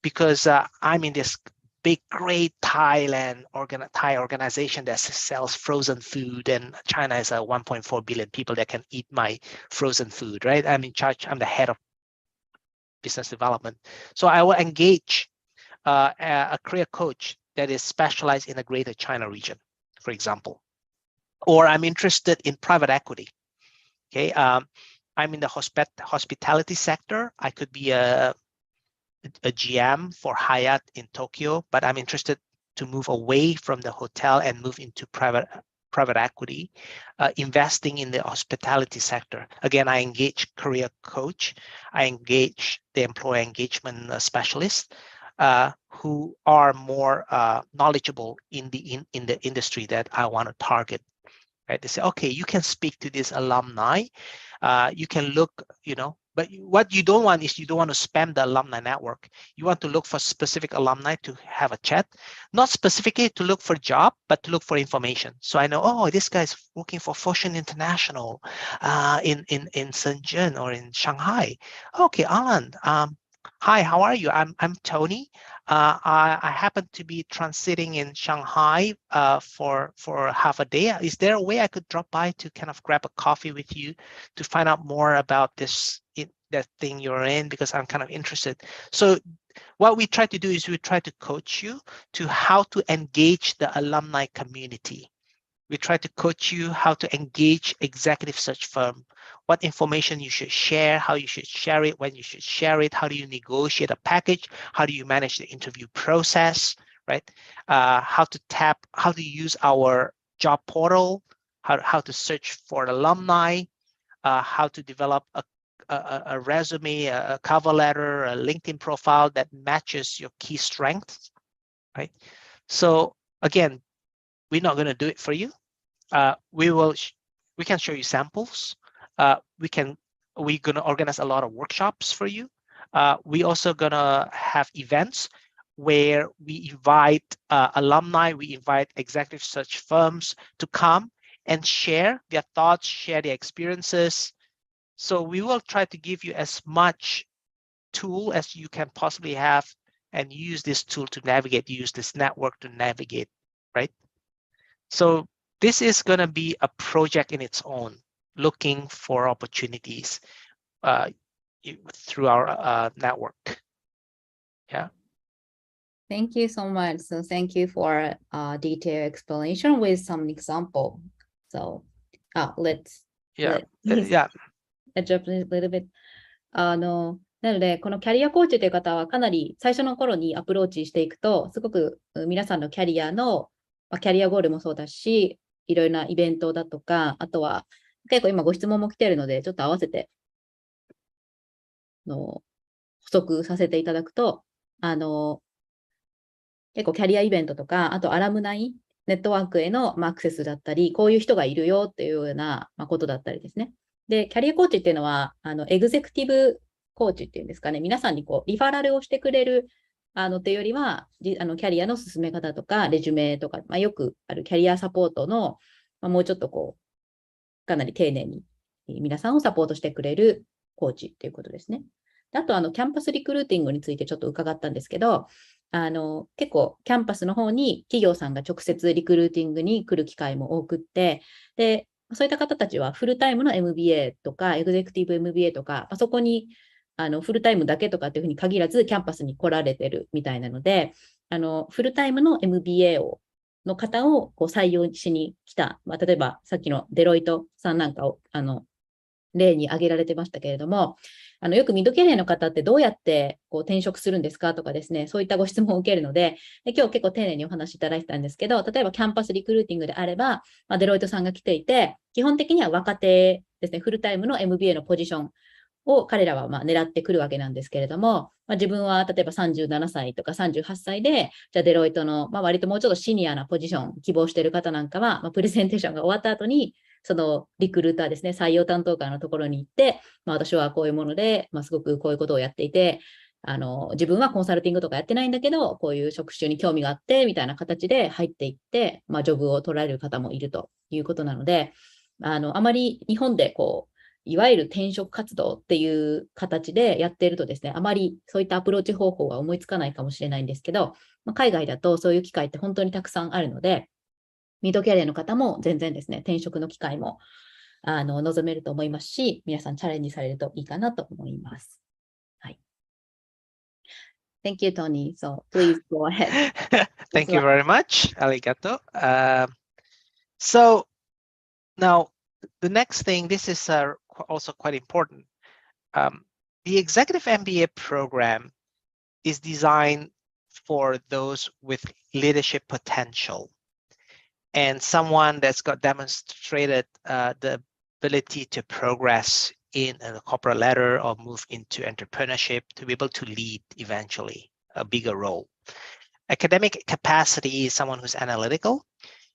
because I'm in this big, great Thai organization that sells frozen food, and China is 1.4 billion people that can eat my frozen food, right? I'm in charge, I'm the head of business development. So I will engage a career coach that is specialized in the Greater China region, for example. Or I'm interested in private equity. Okay, I'm in the hospitality sector. I could be a GM for Hyatt in Tokyo, but I'm interested to move away from the hotel and move into private equity, investing in the hospitality sector. Again, I engage career coach. I engage the employee engagement specialist who are more knowledgeable in the industry that I want to target. Right? They say, okay, you can speak to this alumni. You can look, but what you don't want is you don't want to spam the alumni network. You want to look for specific alumni to have a chat, not specifically to look for a job, but to look for information. So I know, oh, this guy's working for Fortune International in Shenzhen or in Shanghai. Okay, Alan, hi, how are you? I'm Tony. I happen to be transiting in Shanghai for half a day. Is there a way I could drop by to kind of grab a coffee with you to find out more about that thing you're in, because I'm kind of interested. So what we try to do is we try to coach you to how to engage the alumni community. We try to coach you how to engage executive search firm, what information you should share, how you should share it, when you should share it, how do you negotiate a package, how do you manage the interview process, right? How to use our job portal, how to search for alumni, how to develop a resume, a cover letter, a LinkedIn profile that matches your key strengths, right? So again, we're not going to do it for you. We can show you samples. We're going to organize a lot of workshops for you. We also going to have events where we invite alumni, we invite executive search firms to come and share their thoughts, share their experiences. So we will try to give you as much tool as you can possibly have and use this tool to navigate, use this network to navigate, right? So this is going to be a project in its own, looking for opportunities through our network. Yeah. Thank you so much. So thank you for a detailed explanation with some example. So let's Japanese little bit. なので、このキャリアコーチという方はかなり最初の頃にアプローチしていくと、すごく皆さんのキャリアの、キャリアゴールもそうだし、いろいろなイベントだとか、あとは結構今ご質問も来ているので、ちょっと合わせて補足させていただくと、結構キャリアイベントとか、あとアラムナイネットワークへのアクセスだったり、こういう人がいるよっていうようなことだったりですね。で、キャリアコーチっていうのは、エグゼクティブコーチっていうんですかね、皆さんにこうリファラルをしてくれるっていうよりは、キャリアの進め方とか、レジュメとか、よくあるキャリアサポートの、もうちょっとこう、かなり丁寧に皆さんをサポートしてくれるコーチっていうことですね。あと、キャンパスリクルーティングについてちょっと伺ったんですけど、結構キャンパスの方に企業さんが直接リクルーティングに来る機会も多くって、で、そういった方たちはフルタイムの MBA とか、エグゼクティブ MBA とか、そこにフルタイムだけとかっていうふうに限らず、キャンパスに来られてるみたいなので、フルタイムの MBA の方をこう採用しに来た、例えばさっきのデロイトさんなんかを例に挙げられてましたけれども、よくミッドキャリアの方ってどうやってこう転職するんですかとかですね、そういったご質問を受けるので、今日結構丁寧にお話しいただいてたんですけど、例えばキャンパスリクルーティングであれば、デロイトさんが来ていて、基本的には若手ですね、フルタイムの MBA のポジションを彼らは狙ってくるわけなんですけれども、自分は例えば37歳とか38歳で、じゃあデロイトの、割ともうちょっとシニアなポジション希望している方なんかは、プレゼンテーションが終わった後に、そのリクルーターですね、採用担当官のところに行って、私はこういうもので、すごくこういうことをやっていて、自分はコンサルティングとかやってないんだけど、こういう職種に興味があって、みたいな形で入っていって、ジョブを取られる方もいるということなので、あまり日本でこう、いわゆる転職活動っていう形でやっているとですね、あまりそういったアプローチ方法は思いつかないかもしれないんですけど、海外だとそういう機会って本当にたくさんあるので、ミッドキャリアの方も全然ですね、転職の機会も望めると思いますし、皆さんチャレンジされるといいかなと思います。はい。Thank you, Tony. So please go ahead. Thank you very much, Arigato. So now the next thing, this is also quite important. The Executive MBA program is designed for those with leadership potential and someone that's got demonstrated the ability to progress in a corporate ladder or move into entrepreneurship to be able to lead eventually a bigger role. Academic capacity is someone who's analytical.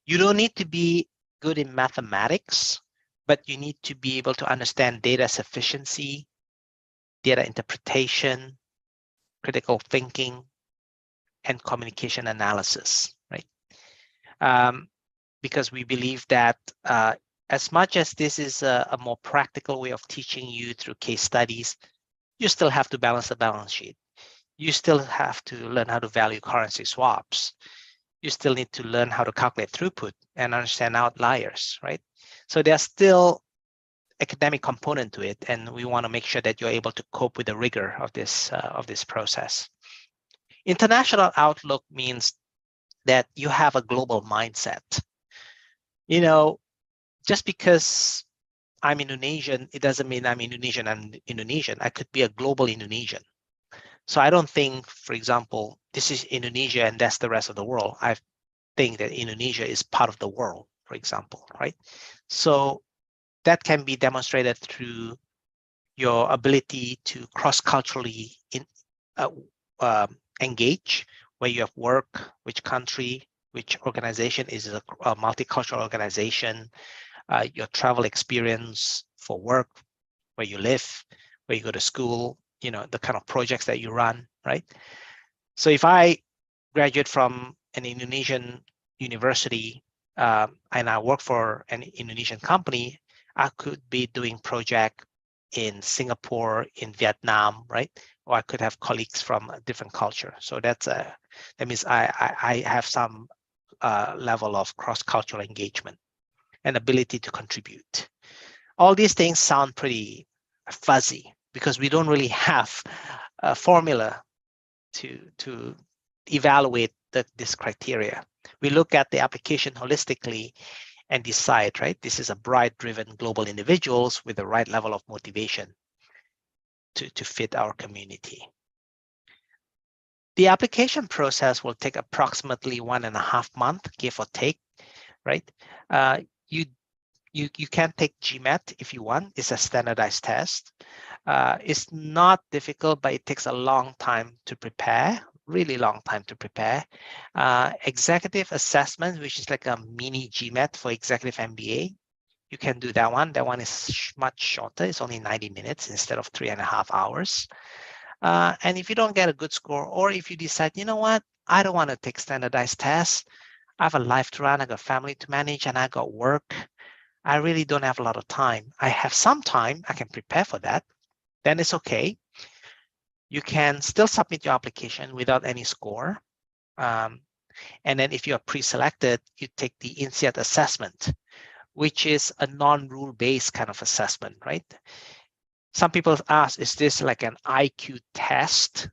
You don't need to be good in mathematics, but you need to be able to understand data sufficiency, data interpretation, critical thinking, and communication analysis, right? Because we believe that as much as this is a more practical way of teaching you through case studies, you still have to balance the balance sheet. You still have to learn how to value currency swaps. You still need to learn how to calculate throughput and understand outliers, right? So there's still academic component to it, and we want to make sure that you're able to cope with the rigor of this process. International outlook means that you have a global mindset. You know, just because I'm Indonesian, it doesn't mean I'm Indonesian. I'm Indonesian. I could be a global Indonesian. So I don't think, for example, this is Indonesia and that's the rest of the world. I think that Indonesia is part of the world, for example, right? So that can be demonstrated through your ability to cross-culturally engage, where you have work, which country, which organization is a multicultural organization, your travel experience for work, where you live, where you go to school, you know, the kind of projects that you run, right? So if I graduate from an Indonesian university and I work for an Indonesian company, I could be doing project in Singapore, in Vietnam, right? Or I could have colleagues from a different culture. So that means I have some level of cross-cultural engagement and ability to contribute. All these things sound pretty fuzzy because we don't really have a formula to evaluate this criteria. We look at the application holistically, and decide, right? This is a bright-driven global individuals with the right level of motivation to fit our community. The application process will take approximately 1.5 months, give or take, right? You can take GMAT if you want. It's a standardized test. It's not difficult, but it takes a long time to prepare, really long time to prepare. Executive assessment, which is like a mini GMAT for executive MBA, you can do that one. That one is much shorter. It's only 90 minutes instead of 3.5 hours. And if you don't get a good score, or if you decide, you know what, I don't want to take standardized tests. I have a life to run, I got family to manage, and I got work. I really don't have a lot of time. I have some time, I can prepare for that. Then it's okay. You can still submit your application without any score. And then if you are pre-selected, you take the Insead assessment, which is a non-rule-based kind of assessment, right? Some people ask, is this like an IQ test?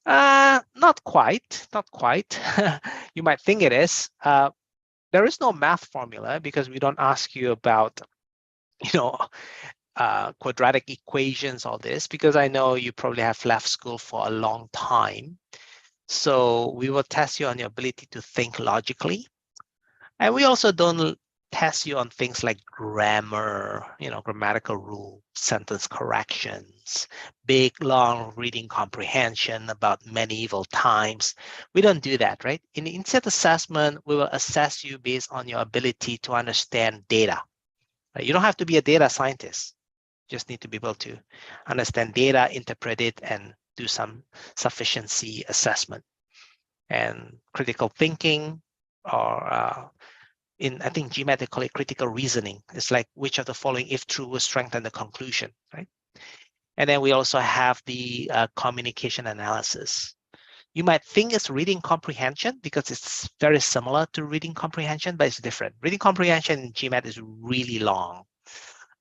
Not quite, not quite. You might think it is. There is no math formula because we don't ask you about, quadratic equations, all this, because I know you probably have left school for a long time. So we will test you on your ability to think logically. And we also don't test you on things like grammar, grammatical rules, sentence corrections, big, long reading comprehension about medieval times. We don't do that, right? In the Insead assessment, we will assess you based on your ability to understand data. Right? You don't have to be a data scientist. You just need to be able to understand data, interpret it, and do some sufficiency assessment. And critical thinking, or I think GMAT, they call it critical reasoning. It's like which of the following, if true, will strengthen the conclusion, right? And then we also have the communication analysis. You might think it's reading comprehension because it's very similar to reading comprehension, but it's different. Reading comprehension in GMAT is really long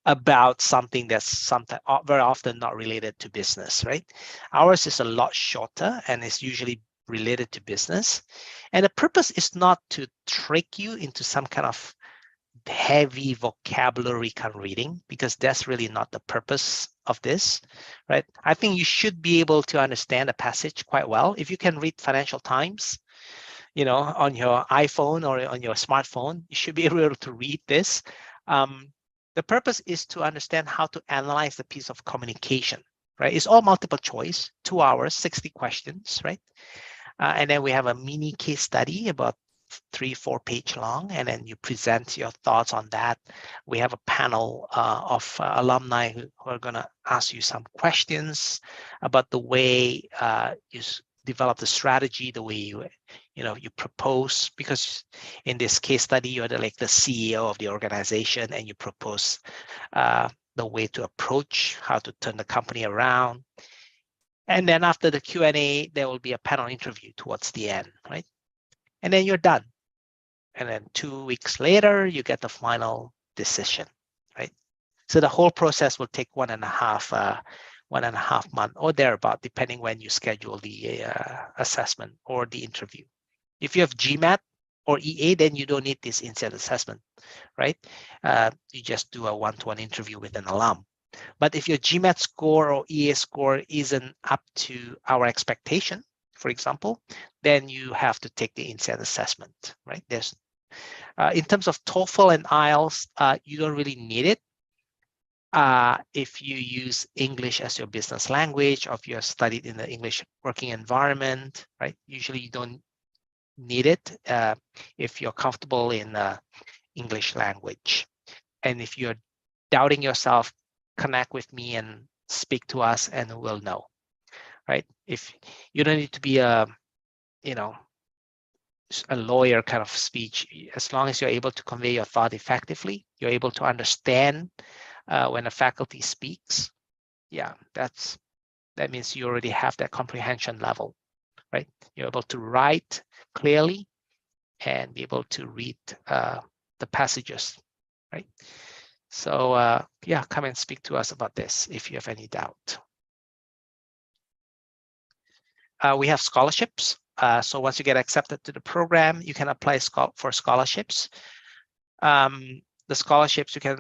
about something that's sometimes very often not related to business, right? Ours is a lot shorter and it's usually related to business. And the purpose is not to trick you into some kind of heavy vocabulary kind of reading, because that's really not the purpose of this, right? I think you should be able to understand a passage quite well. If you can read Financial Times, on your iPhone or on your smartphone, you should be able to read this. The purpose is to understand how to analyze the piece of communication, right? It's all multiple choice, 2 hours, 60 questions, right? And then we have a mini case study about 3-4 page long, and then you present your thoughts on that. We have a panel of alumni who are going to ask you some questions about the way you develop the strategy, the way you propose, because in this case study, you're the CEO of the organization, and you propose the way to approach how to turn the company around. And then after the Q&A, there will be a panel interview towards the end, right? And then you're done. And then 2 weeks later, you get the final decision, right? So the whole process will take 1.5 months or thereabout, depending when you schedule the assessment or the interview. If you have GMAT or EA, then you don't need this Insead assessment, right? You just do a one-to-one interview with an alum. But if your GMAT score or EA score isn't up to our expectation, for example, then you have to take the Insead assessment, right? There's in terms of TOEFL and IELTS, you don't really need it. If you use English as your business language, or if you have studied in the English working environment, right? Usually you don't need it if you're comfortable in English language. And if you're doubting yourself, connect with me and speak to us and we'll know, right? If you don't need to be a lawyer kind of speech, as long as you're able to convey your thought effectively, you're able to understand when a faculty speaks, that means you already have that comprehension level, right? You're able to write clearly and be able to read the passages, right? So come and speak to us about this if you have any doubt. We have scholarships. So once you get accepted to the program, you can apply for scholarships. The scholarships, you can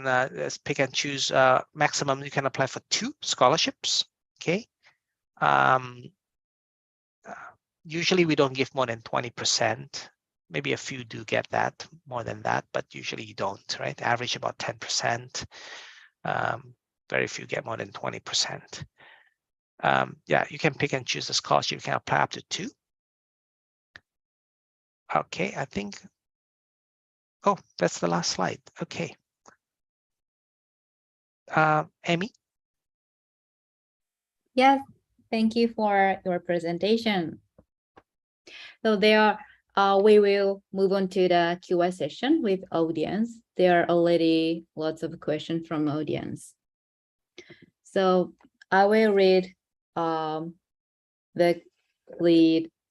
pick and choose. Maximum, you can apply for 2 scholarships. Okay. Usually we don't give more than 20%. Maybe a few do get that, more than that, but usually you don't, right? Average about 10%. Very few get more than 20%. Yeah, you can pick and choose the scholarship. You can apply up to 2. Okay, I think, oh, that's the last slide. Okay. Amy? Yes, thank you for your presentation. So we will move on to the Q&A session with audience. There are already lots of questions from audience. So I will read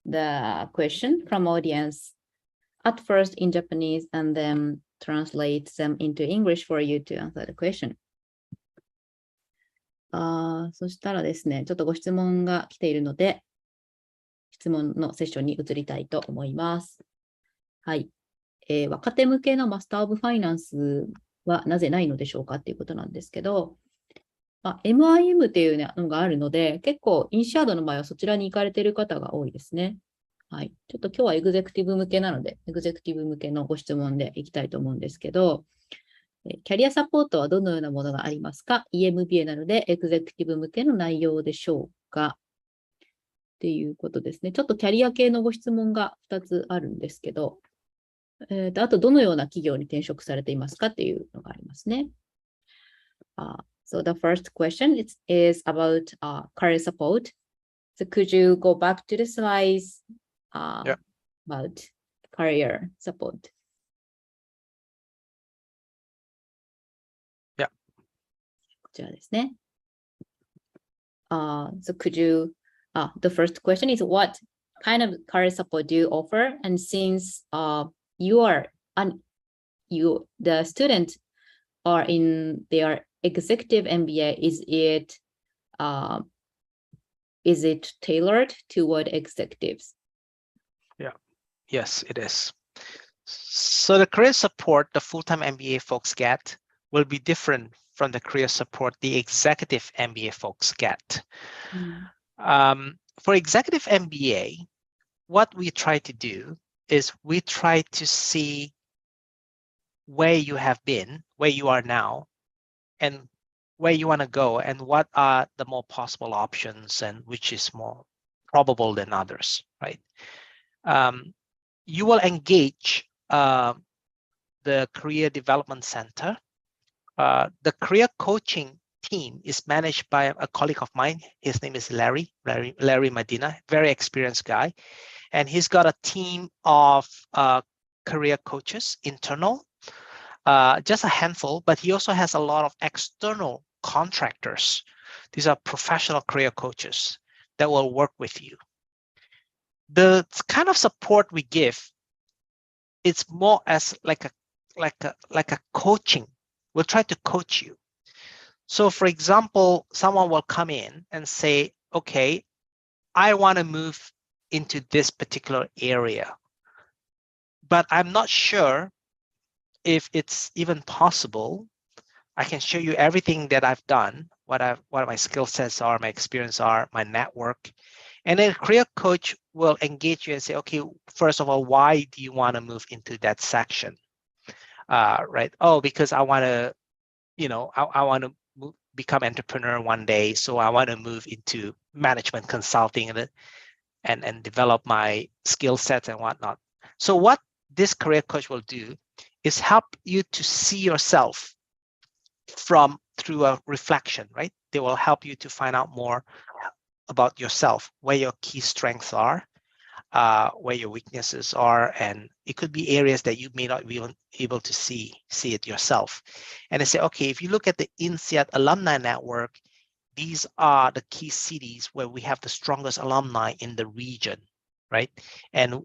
the question from audience at first in Japanese and then translate them into English for you to answer the question. そしたらですね、ちょっとご質問が来ているので、質問のセッションに移りたいと思います。はい。若手向けのマスター・オブ・ファイナンスはなぜないのでしょうかっていうことなんですけど、MIM っていうのがあるので、結構インシャードの場合はそちらに行かれている方が多いですね。はい。ちょっと今日はエグゼクティブ向けなので、エグゼクティブ向けのご質問でいきたいと思うんですけど、キャリアサポートはどのようなものがありますか？ EMBA なのでエグゼクティブ向けの内容でしょうか？っていうことですね。ちょっとキャリア系のご質問が2つあるんですけど、あとどのような企業に転職されていますかっていうのがありますね。So the first question is about career support. So could you go back to the slides about career support? Yeah. こちらですね。So could you the first question is what kind of career support do you offer? And since the student are in their executive MBA, is it tailored toward executives? Yeah, yes, it is. So the career support the full-time MBA folks get will be different from the career support the executive MBA folks get. For executive MBA, what we try to do is we try to see where you have been, where you are now, and where you want to go, and what are the more possible options and which is more probable than others, right? You will engage the Career Development Center. The career coaching team is managed by a colleague of mine. His name is Larry Medina, very experienced guy. And he's got a team of career coaches, internal, just a handful, but he also has a lot of external contractors. These are professional career coaches that will work with you. The kind of support we give, it's more as like a coaching. We'll try to coach you. So for example, someone will come in and say, okay, I want to move into this particular area, but I'm not sure if it's even possible. I can show you everything that I've done, what my skill sets are, my experience are, my network. And then a career coach will engage you and say, okay, first of all, why do you want to move into that section? Right? Oh, because I want to, I want to become entrepreneur one day. So I want to move into management consulting and develop my skill sets and whatnot. So what this career coach will do is help you to see yourself through a reflection, right? They will help you to find out more about yourself, where your key strengths are, where your weaknesses are, and it could be areas that you may not be able to see it yourself. And they say, okay, if you look at the Insead alumni network, these are the key cities where we have the strongest alumni in the region, right? And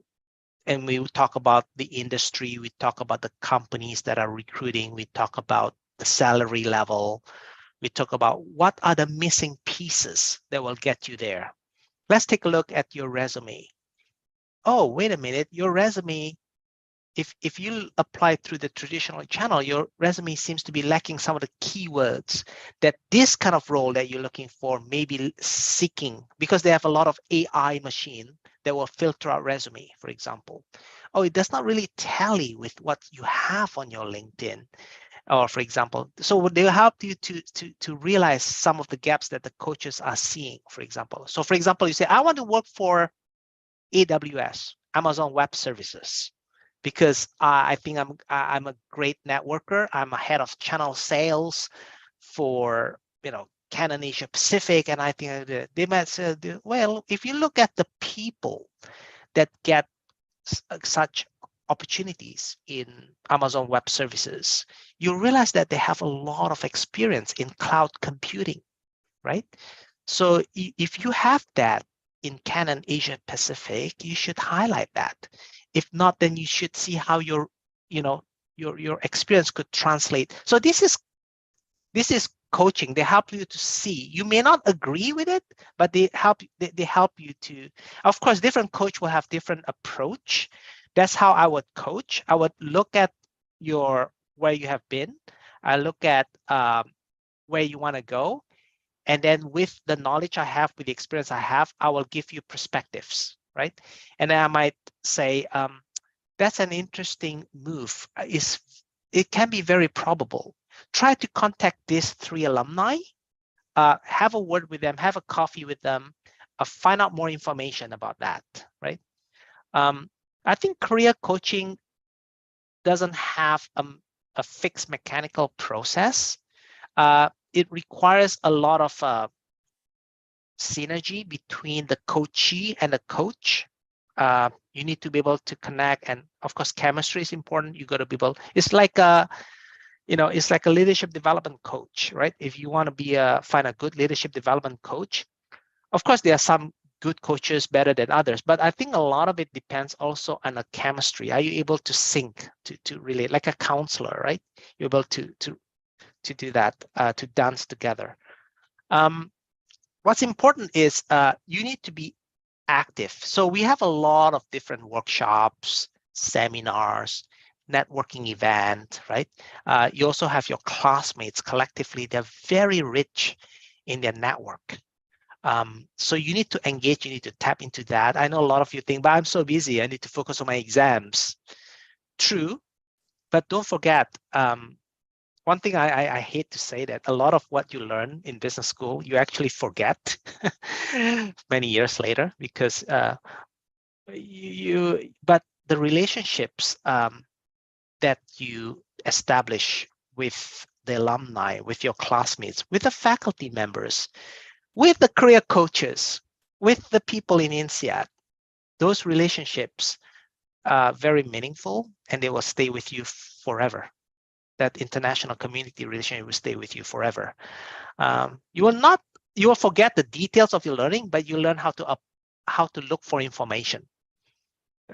we talk about the industry, we talk about the companies that are recruiting, we talk about the salary level, we talk about what are the missing pieces that will get you there. Let's take a look at your resume. Oh, wait a minute, your resume if you apply through the traditional channel, your resume seems to be lacking some of the keywords that this kind of role that you're looking for may be seeking, because they have a lot of AI machine that will filter out resume, for example. Oh, it does not really tally with what you have on your LinkedIn, or for example. So they will help you to realize some of the gaps that the coaches are seeing, for example. So for example, you say, I want to work for AWS, Amazon Web Services, because I think I'm a great networker. I'm a head of channel sales for Canon Asia Pacific, and I think they might say, well, if you look at the people that get such opportunities in Amazon Web Services, you realize that they have a lot of experience in cloud computing, right? So if you have that in Canon Asia Pacific, you should highlight that. If not, then you should see how your experience could translate. So this is coaching. They help you to see. You may not agree with it, but they help you to. Of course, different coach will have different approach. That's how I would coach. I would look at where you have been. I look at where you want to go, and then with the knowledge I have, with the experience I have, I will give you perspectives, right? And then I might say, that's an interesting move. It can be very probable. Try to contact these 3 alumni, have a word with them, have a coffee with them, find out more information about that, right? I think career coaching doesn't have a fixed mechanical process. It requires a lot of synergy between the coachee and the coach. You need to be able to connect, and of course, chemistry is important. You got to be able. It's like it's like a leadership development coach, right? If you want to find a good leadership development coach, of course, there are some good coaches better than others, but I think a lot of it depends also on the chemistry. Are you able to sync, to relate, like a counselor, right? You're able to do that, to dance together. What's important is you need to be active. So we have a lot of different workshops, seminars, networking event, right? You also have your classmates collectively. They're very rich in their network. So you need to engage, you need to tap into that. I know a lot of you think, but I'm so busy, I need to focus on my exams. True, but don't forget, one thing I hate to say, that a lot of what you learn in business school, you actually forget many years later, because but the relationships that you establish with the alumni, with your classmates, with the faculty members, with the career coaches, with the people in Insead, those relationships are very meaningful, and they will stay with you forever. That international community relationship will stay with you forever. You will forget the details of your learning, but you learn how to look for information.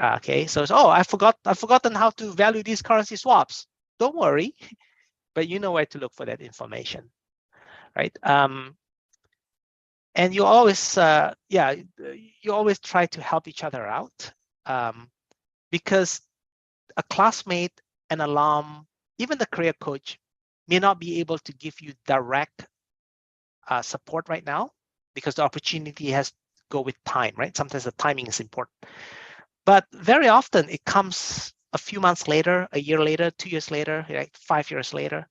Okay, so I've forgotten how to value these currency swaps. Don't worry, but you know where to look for that information, right? And you always, you always try to help each other out, because a classmate, an alum, even the career coach may not be able to give you direct support right now, because the opportunity has to go with time, right? Sometimes the timing is important. But very often it comes a few months later, a year later, 2 years later, like 5 years later.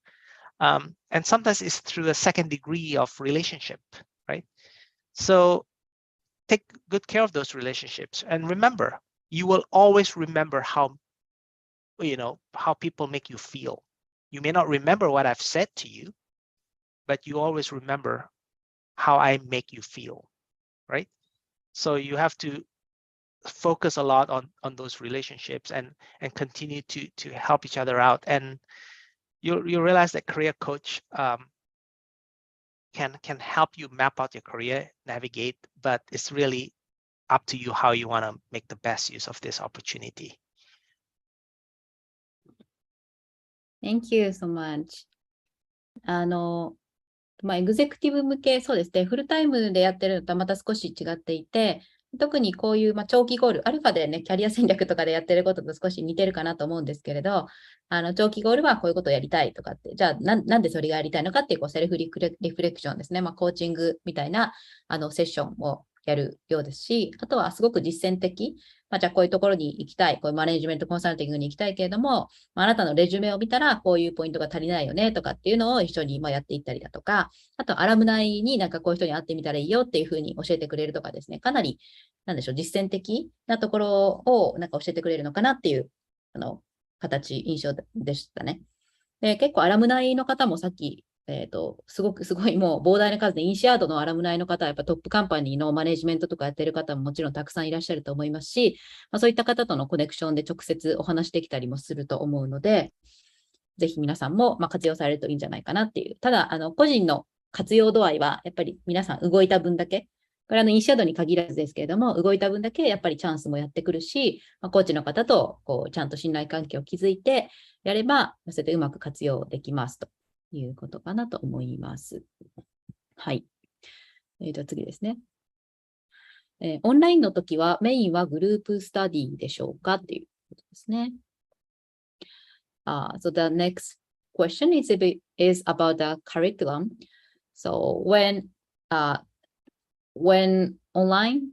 And sometimes it's through a second degree of relationship, right? So take good care of those relationships. And remember, you will always remember how people make you feel. You may not remember what I've said to you, but you always remember how I make you feel, right? So you have to focus a lot on those relationships and continue to help each other out. And you realize that career coach can help you map out your career, navigate, but it's really up to you how you want to make the best use of this opportunity. Thank you so much. エグゼクティブ向け、そうですね、フルタイムでやってるのとはまた少し違っていて、特にこういう、長期ゴール、アルファでね、キャリア戦略とかでやってることと少し似てるかなと思うんですけれど、長期ゴールはこういうことをやりたいとかって、じゃあなんでそれがやりたいのかっていう、セルフリフレクションですね。コーチングみたいなセッションをやるようですし、あとはすごく実践的。じゃあこういうところに行きたい、こういうマネジメントコンサルティングに行きたいけれども、あなたのレジュメを見たらこういうポイントが足りないよねとかっていうのを一緒にやっていったりだとか、あとアラムナイにこういう人に会ってみたらいいよっていうふうに教えてくれるとかですね、かなり実践的なところを教えてくれるのかなっていう印象でしたね。で、結構アラムナイの方もさっきすごいもう膨大な数でインシアードのアラムナイの方はやっぱトップカンパニーのマネジメントとかやってる方ももちろんたくさんいらっしゃると思いますし、そういった方とのコネクションで直接お話できたりもすると思うので、ぜひ皆さんも活用されるといいんじゃないかなっていう。ただ、個人の活用度合いはやっぱり皆さん動いた分だけ、これインシアードに限らずですけれども、動いた分だけやっぱりチャンスもやってくるし、コーチの方とちゃんと信頼関係を築いてやれば、それでうまく活用できますということかなと思います。はい。次ですね。オンラインの時はメインはグループスタディでしょうかっていうことですね。So the next question is about the curriculum. So when online,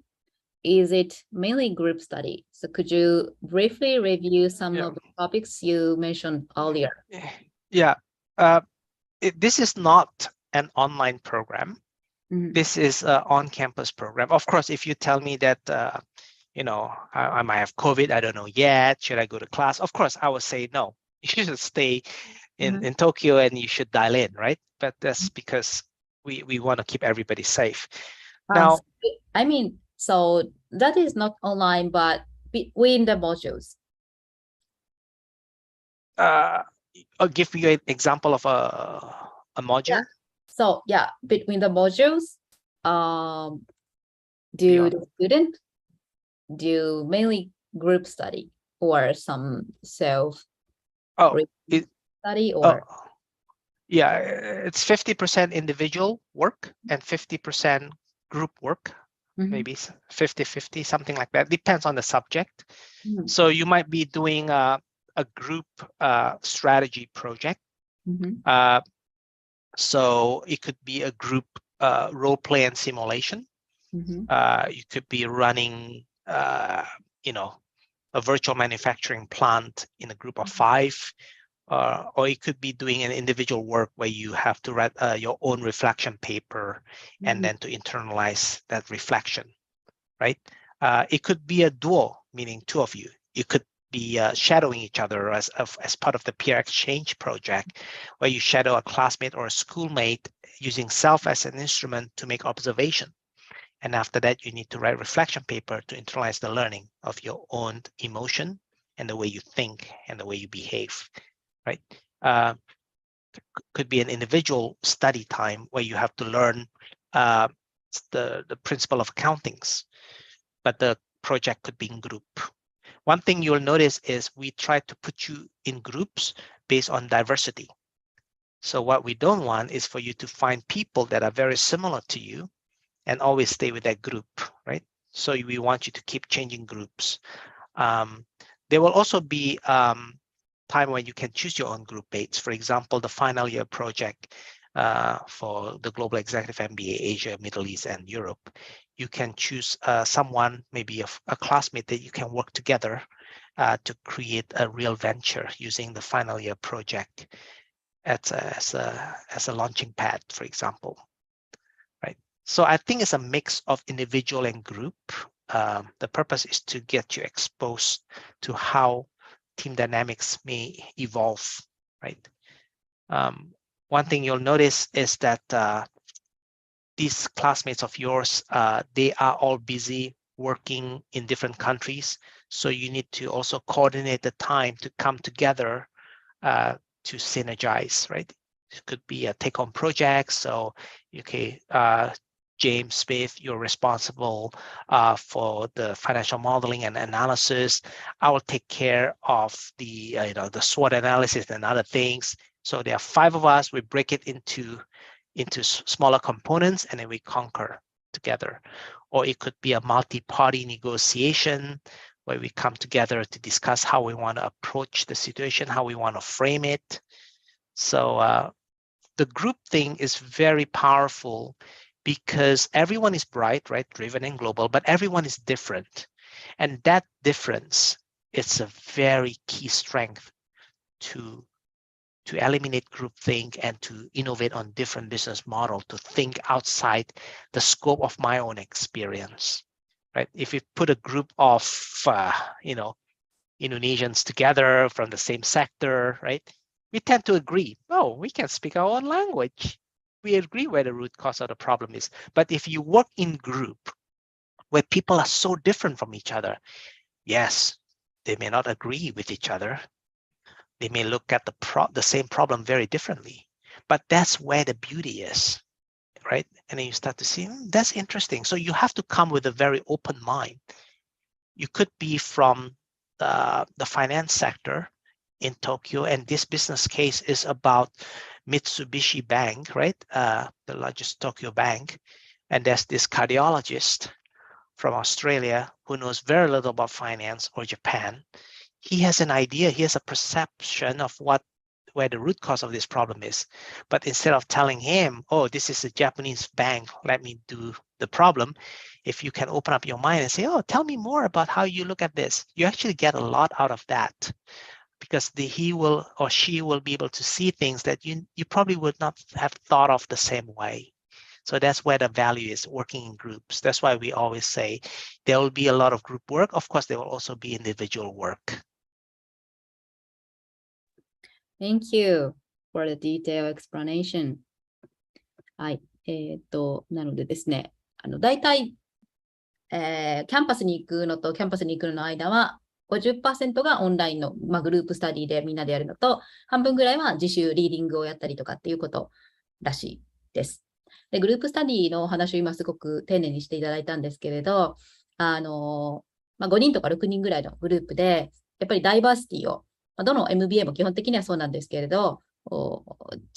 is it mainly group study? So could you briefly review some of the topics you mentioned earlier? Yeah, this is not an online program. This is an on-campus program. Of course, if you tell me that, I might have COVID, I don't know yet, should I go to class? Of course, I would say no. You should stay in Tokyo and you should dial in, right? But that's because we want to keep everybody safe. Now, so that is not online, but between the modules. I'll give you an example of a module. Yeah. So between the modules, do the student do mainly group study or some self study or? Yeah, it's 50% individual work and 50% group work. Maybe 50-50, something like that. Depends on the subject. So you might be doing a group strategy project. So it could be a group role play and simulation. You could be running, a virtual manufacturing plant in a group of 5. Or it could be doing an individual work where you have to write your own reflection paper and then to internalize that reflection, right? It could be a duo, meaning 2 of you. You could be shadowing each other as part of the peer exchange project, where you shadow a classmate or a schoolmate using self as an instrument to make observation. And after that, you need to write reflection paper to internalize the learning of your own emotion and the way you think and the way you behave. Right? Could be an individual study time where you have to learn the principle of accountings, but the project could be in group. One thing you'll notice is we try to put you in groups based on diversity. So what we don't want is for you to find people that are very similar to you and always stay with that group, right? So we want you to keep changing groups. There will also be time when you can choose your own group mates. For example, the final year project for the Global Executive MBA, Asia, Middle East, and Europe. You can choose someone, maybe a classmate that you can work together to create a real venture using the final year project as a launching pad, for example. Right. So I think it's a mix of individual and group. The purpose is to get you exposed to how team dynamics may evolve, right? One thing you'll notice is that these classmates of yours, they are all busy working in different countries. So you need to also coordinate the time to come together to synergize, right? It could be a take-home project. So, okay, James Smith, you're responsible for the financial modeling and analysis. I will take care of the the SWOT analysis and other things. So there are 5 of us. We break it into smaller components and then we conquer together. or it could be a multi-party negotiation where we come together to discuss how we want to approach the situation, how we want to frame it. So the group thing is very powerful because everyone is bright, right, driven and global, but everyone is different. And that difference is a very key strength to eliminate groupthink and to innovate on different business model, to think outside the scope of my own experience, right? If you put a group of, Indonesians together from the same sector, right? We tend to agree, oh, we can speak our own language. We agree where the root cause of the problem is. But if you work in group where people are so different from each other, yes, they may not agree with each other. They may look at the same problem very differently, but that's where the beauty is, right? And then you start to see, that's interesting. So you have to come with a very open mind. You could be from the finance sector in Tokyo, and this business case is about Mitsubishi Bank, right? The largest Tokyo bank. And there's this cardiologist from Australia who knows very little about finance, or Japan. He has an idea, he has a perception of where the root cause of this problem is. But instead of telling him, oh, this is a Japanese bank, let me do the problem, if you can open up your mind and say, oh, tell me more about how you look at this, you actually get a lot out of that, because he will or she will be able to see things that you probably would not have thought of the same way. So that's where the value is, working in groups. That's why we always say there will be a lot of group work. Of course, there will also be individual work. Thank you for the detailed explanation. はい。なのでですね、大体、キャンパスに行くのとキャンパスに行くのの間は、50% がオンラインの、グループスタディでみんなでやるのと、半分ぐらいは自習、リーディングをやったりとかっていうことらしいです。で、グループスタディのお話を今すごく丁寧にしていただいたんですけれど、5人とか6人ぐらいのグループで、やっぱりダイバーシティを、どの MBA も基本的にはそうなんですけれど、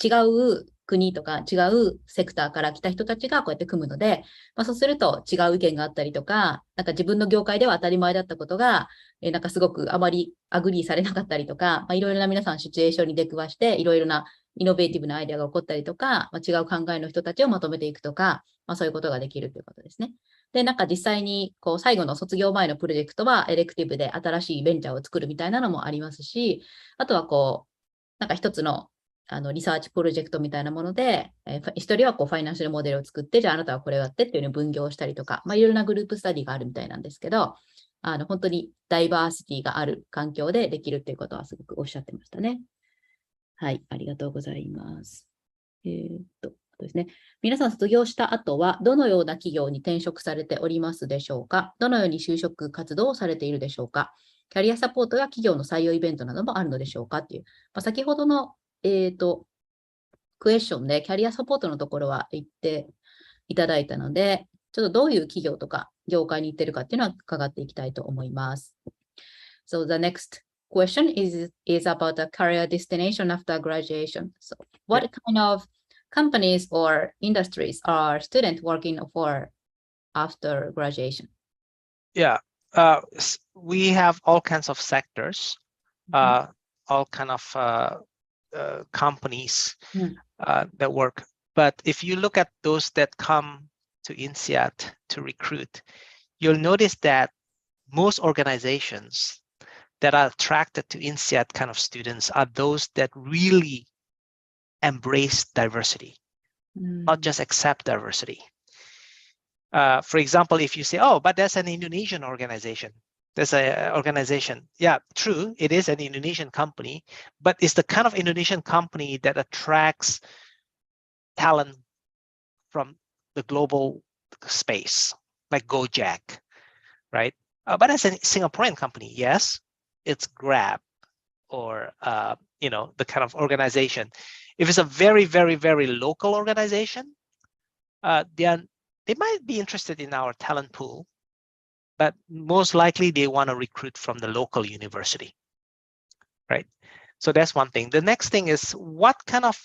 違う国とか違うセクターから来た人たちがこうやって組むので、そうすると違う意見があったりとか、なんか自分の業界では当たり前だったことが、なんかすごくあまりアグリーされなかったりとか、いろいろな皆さんシチュエーションに出くわして、いろいろなイノベーティブなアイデアが起こったりとか、違う考えの人たちをまとめていくとか、そういうことができるということですね。で、なんか実際にこう最後の卒業前のプロジェクトはエレクティブで新しいベンチャーを作るみたいなのもありますし、あとはこう、なんか一つのリサーチプロジェクトみたいなもので、一人はこうファイナンシャルモデルを作って、じゃああなたはこれをやってっていうのを分業したりとか、いろいろなグループスタディがあるみたいなんですけど、本当にダイバーシティがある環境でできるっていうことはすごくおっしゃってましたね。はい、ありがとうございます。ですね、皆さん卒業した後はどのような企業に転職されておりますでしょうか？どのように就職活動をされているでしょうか？キャリアサポートや企業の採用イベントなどもあるのでしょうかっていう、先ほどのクエスチョンでキャリアサポートのところは言っていただいたので、ちょっとどういう企業とか業界に行ってるかっていうのは伺っていきたいと思います。So the next question is about a career destination after graduation. So what kind of companies or industries are students working for after graduation? Yeah, we have all kinds of sectors, all kind of companies that work. But if you look at those that come to Insead to recruit, you'll notice that most organizations that are attracted to Insead kind of students are those that really embrace diversity, not just accept diversity. For example, if you say, oh, but there's an Indonesian organization. There's an organization. Yeah, true. It is an Indonesian company, but it's the kind of Indonesian company that attracts talent from the global space, like Gojek, right? But as a Singaporean company, yes, it's Grab or, the kind of organization. If it's a very, very, very local organization, they might be interested in our talent pool, but most likely they want to recruit from the local university, right? So that's one thing. The next thing is what kind of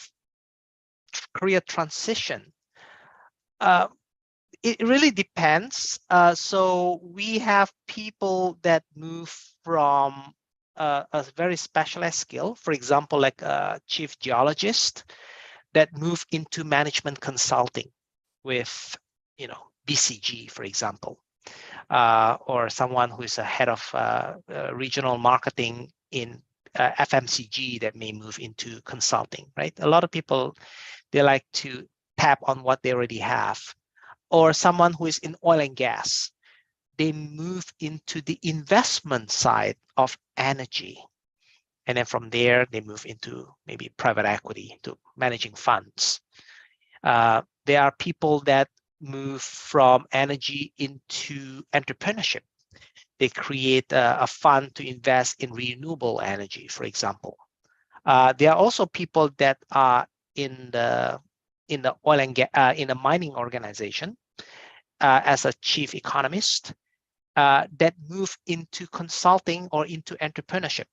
career transition. It really depends. So we have people that move from a very specialized skill, for example, like a chief geologist, that move into management consulting with, BCG, for example, or someone who is a head of regional marketing in FMCG that may move into consulting, right? A lot of people, they like to tap on what they already have. Or someone who is in oil and gas, they move into the investment side of energy. And then from there, they move into maybe private equity, to managing funds. There are people that move from energy into entrepreneurship. They create a fund to invest in renewable energy, for example. There are also people that are in the oil and gas, in a mining organization, as a chief economist, that move into consulting or into entrepreneurship.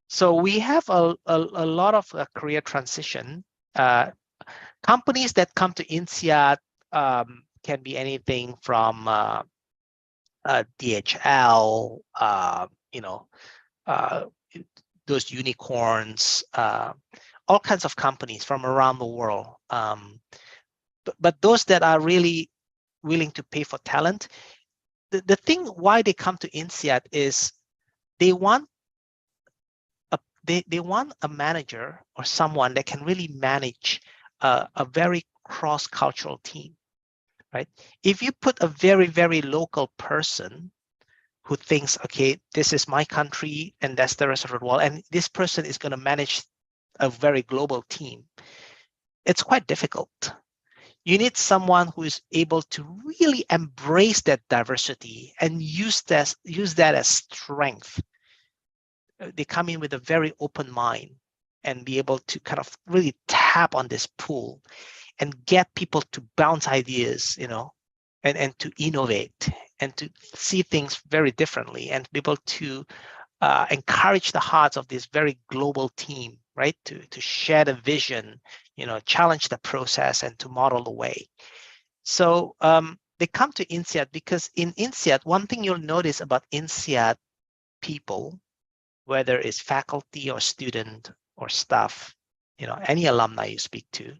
So we have a lot of career transition. Companies that come to Insead can be anything from DHL, those unicorns, all kinds of companies from around the world. But those that are really willing to pay for talent, the thing why they come to Insead is they want a manager or someone that can really manage a very cross-cultural team, right? If you put a very, very local person who thinks, okay, this is my country and that's the rest of the world, and this person is going to manage a very global team, it's quite difficult. You need someone who is able to really embrace that diversity and use that as strength. They come in with a very open mind and be able to kind of really tap on this pool and get people to bounce ideas, and to innovate and to see things very differently and be able to encourage the hearts of this very global team, right? To share the vision, challenge the process and to model the way. So they come to Insead because in Insead, one thing you'll notice about Insead people, whether it's faculty or student or staff, any alumni you speak to,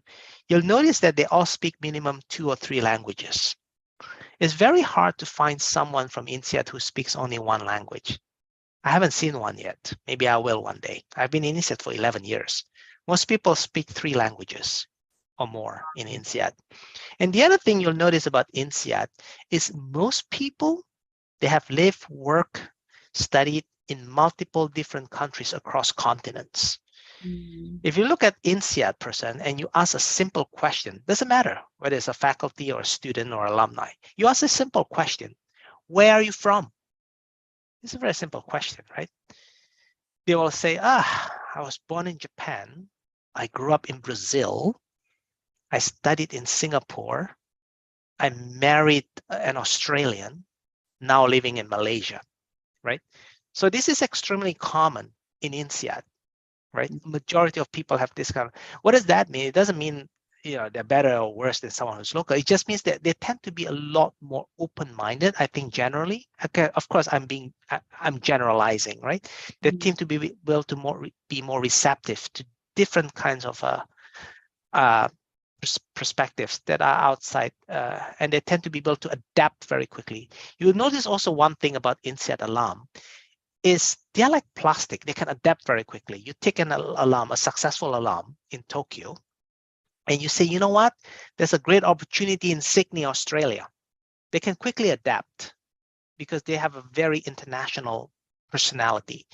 you'll notice that they all speak minimum 2 or 3 languages. It's very hard to find someone from Insead who speaks only one language. I haven't seen one yet. Maybe I will one day. I've been in Insead for 11 years. Most people speak 3 languages or more in Insead. And the other thing you'll notice about Insead is most people, they have lived, worked, studied in multiple different countries across continents. If you look at Insead person and you ask a simple question, doesn't matter whether it's a faculty or a student or alumni, you ask a simple question, where are you from? It's a very simple question, right? They will say, I was born in Japan. I grew up in Brazil. I studied in Singapore. I married an Australian, now living in Malaysia, right? So this is extremely common in Insead, right? Majority of people have this kind of, what does that mean? It doesn't mean they're better or worse than someone who's local. It just means that they tend to be a lot more open-minded, I think, generally. Okay, of course, I'm generalizing, right? They tend to be able to be more receptive to different kinds of perspectives that are outside, and they tend to be able to adapt very quickly. You'll notice also one thing about Insead alum is they're like plastic. They can adapt very quickly. You take an alum, a successful alum in Tokyo, and you say, you know what, there's a great opportunity in Sydney, Australia. They can quickly adapt because they have a very international personality.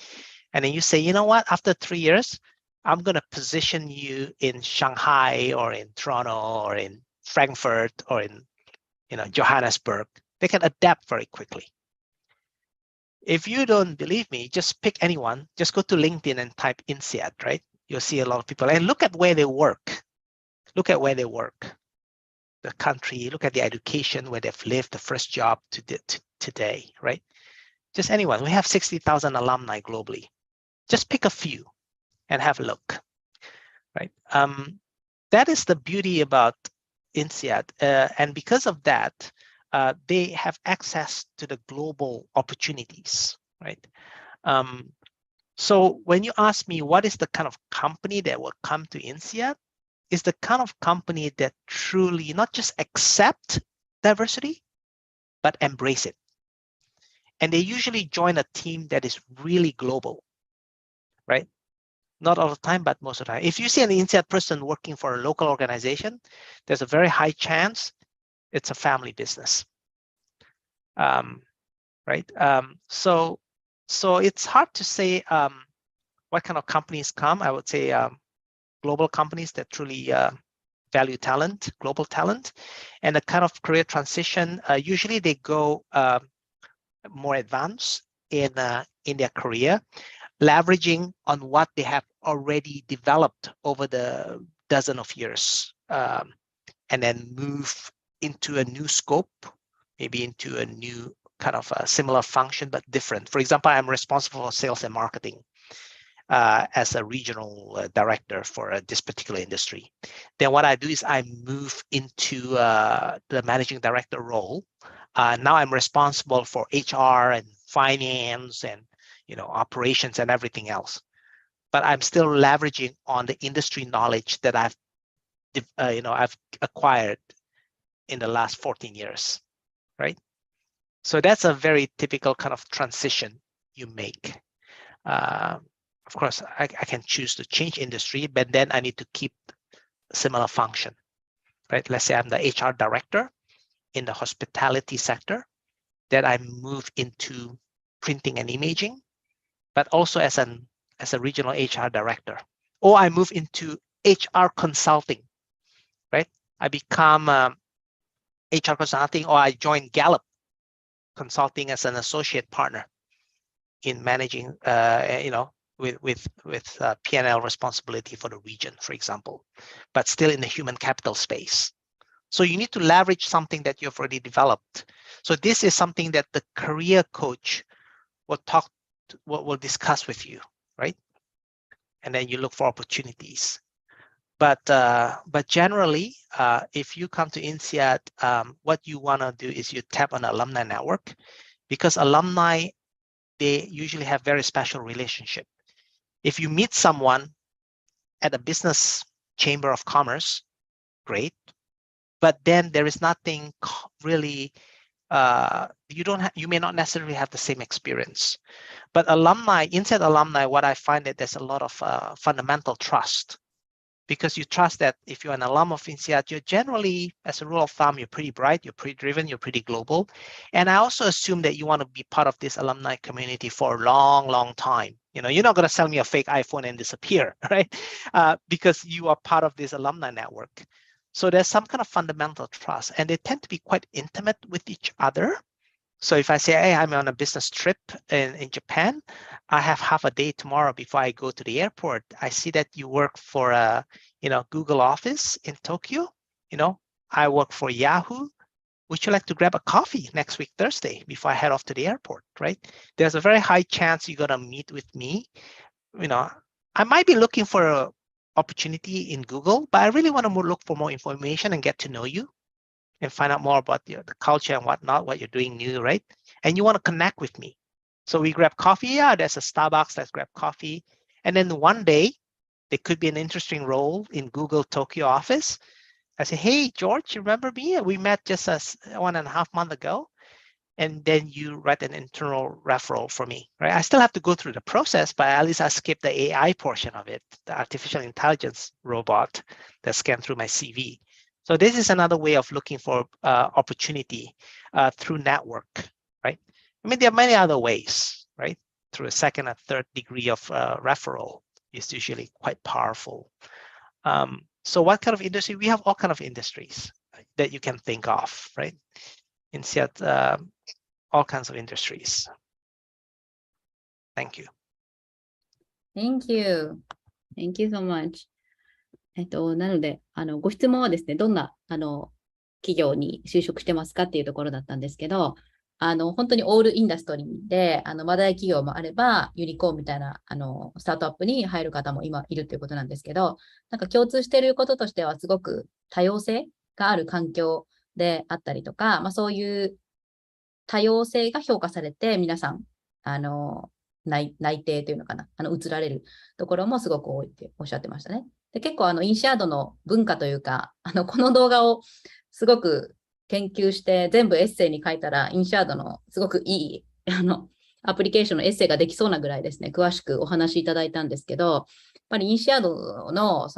And then you say, you know what, after 3 years, I'm going to position you in Shanghai or in Toronto or in Frankfurt or in Johannesburg. They can adapt very quickly. If you don't believe me, just pick anyone. Just go to LinkedIn and type Insead, right? You'll see a lot of people. And look at where they work. Look at where they work. The country, look at the education, where they've lived, the first job to today, right? Just anyone. We have 60,000 alumni globally. Just pick a few and have a look, right? That is the beauty about Insead, and because of that, they have access to the global opportunities, right? So when you ask me what is the kind of company that will come to Insead, is the kind of company that truly not just accept diversity, but embrace it. And they usually join a team that is really global, right? Not all the time, but most of the time. If you see an Insead person working for a local organization, there's a very high chance it's a family business, right? So it's hard to say what kind of companies come. I would say global companies that truly value talent, global talent, and the kind of career transition. Usually they go more advanced in their career, leveraging on what they have already developed over the dozen of years, and then move into a new scope, maybe into a new kind of a similar function, but different. For example, I'm responsible for sales and marketing as a regional director for this particular industry. Then what I do is I move into the managing director role. Now I'm responsible for HR and finance and operations and everything else. But I'm still leveraging on the industry knowledge that I've acquired in the last 14 years, right? So that's a very typical kind of transition you make. Of course, I can choose to change industry, but then I need to keep a similar function, right? Let's say I'm the HR director in the hospitality sector, then I move into printing and imaging, but also as a regional HR director. Or I move into HR consulting, right? I become HR consulting, or I join Gallup Consulting as an associate partner in managing, with P&L responsibility for the region, for example, but still in the human capital space. So you need to leverage something that you've already developed. So this is something that the career coach will discuss with you, right? And then you look for opportunities. But generally, if you come to Insead, what you want to do is you tap on the alumni network, because alumni, they usually have very special relationship. If you meet someone at a business chamber of commerce, great. But then there is nothing really, you may not necessarily have the same experience. But alumni, Insead alumni, what I find that there's a lot of fundamental trust, because you trust that if you're an alum of Insead, you're generally, as a rule of thumb, you're pretty bright, you're pretty driven, you're pretty global. And I also assume that you want to be part of this alumni community for a long, long time. You're not going to sell me a fake iPhone and disappear, right? Because you are part of this alumni network. So there's some kind of fundamental trust, and they tend to be quite intimate with each other. So if I say, hey, I'm on a business trip in Japan, I have half a day tomorrow before I go to the airport. I see that you work for a Google office in Tokyo. I work for Yahoo. Would you like to grab a coffee next week, Thursday, before I head off to the airport, right? There's a very high chance you're going to meet with me. I might be looking for an opportunity in Google, but I really want to look for more information and get to know you and find out more about the culture and whatnot, what you're doing new, right? And you want to connect with me. So we grab coffee. Yeah, there's a Starbucks, let's grab coffee. And then one day, there could be an interesting role in Google Tokyo office. I say, hey, George, you remember me? We met just 1.5 months ago. And then you write an internal referral for me, right? I still have to go through the process, but at least I skip the AI portion of it, the artificial intelligence robot that scanned through my CV. So this is another way of looking for opportunity through network, right? I mean, there are many other ways, right? Through a second and third degree of referral is usually quite powerful. So what kind of industry? We have all kinds of industries that you can think of, right? Insead, all kinds of industries. Thank you. Thank you. Thank you so much. なので、ご質問はですね、どんな、企業に就職してますかっていうところだったんですけど、本当にオールインダストリーで、話題企業もあれば、ユニコーンみたいな、スタートアップに入る方も今いるということなんですけど、なんか共通していることとしては、すごく多様性がある環境であったりとか、そういう多様性が評価されて、皆さん、内定というのかな、移られるところもすごく多いっておっしゃってましたね。で、結構、インシアードの文化というか、この動画をすごく研究して、全部エッセイに書いたら、インシアードのすごくいい、アプリケーションのエッセイができそうなぐらいですね、詳しくお話しいただいたんですけど、やっぱりインシアードの、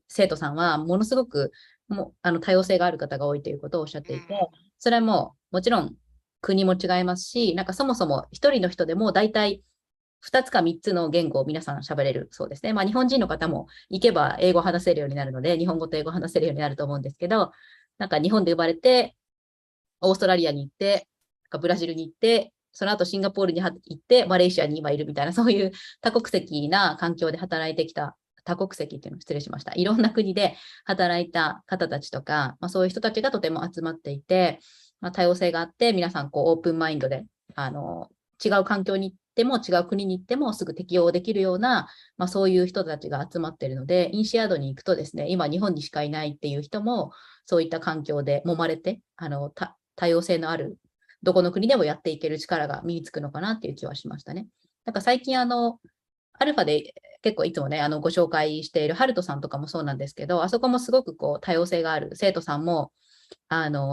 生徒さんは、ものすごく、多様性がある方が多いということをおっしゃっていて、それも、もちろん、国も違いますし、なんかそもそも一人の人でも大体2つか3つの言語を皆さん喋れるそうですね。日本人の方も行けば英語を話せるようになるので、日本語と英語を話せるようになると思うんですけど、なんか日本で生まれて、オーストラリアに行って、ブラジルに行って、その後シンガポールに行って、マレーシアに今いるみたいな、そういう多国籍な環境で働いてきた、多国籍っていうのを失礼しました。いろんな国で働いた方たちとか、そういう人たちがとても集まっていて、多様性があって、皆さんオープンマインドで、違う環境に行っても、違う国に行ってもすぐ適応できるような、そういう人たちが集まっているので、インシアードに行くとですね、今日本にしかいないっていう人も、そういった環境で揉まれて、多様性のある、どこの国でもやっていける力が身につくのかなっていう気はしましたね。なんか最近アルファで結構いつもね、ご紹介しているハルトさんとかもそうなんですけど、あそこもすごく多様性がある生徒さんも、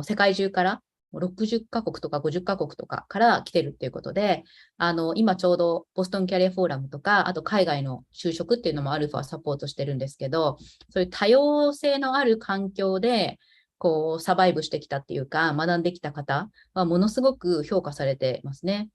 世界中から60カ国とか50カ国とかから来てるっていうことで、今ちょうどボストンキャリアフォーラムとか、あと海外の就職っていうのもアルファはサポートしてるんですけど、そういう多様性のある環境で、サバイブしてきたっていうか、学んできた方はものすごく評価されてますね。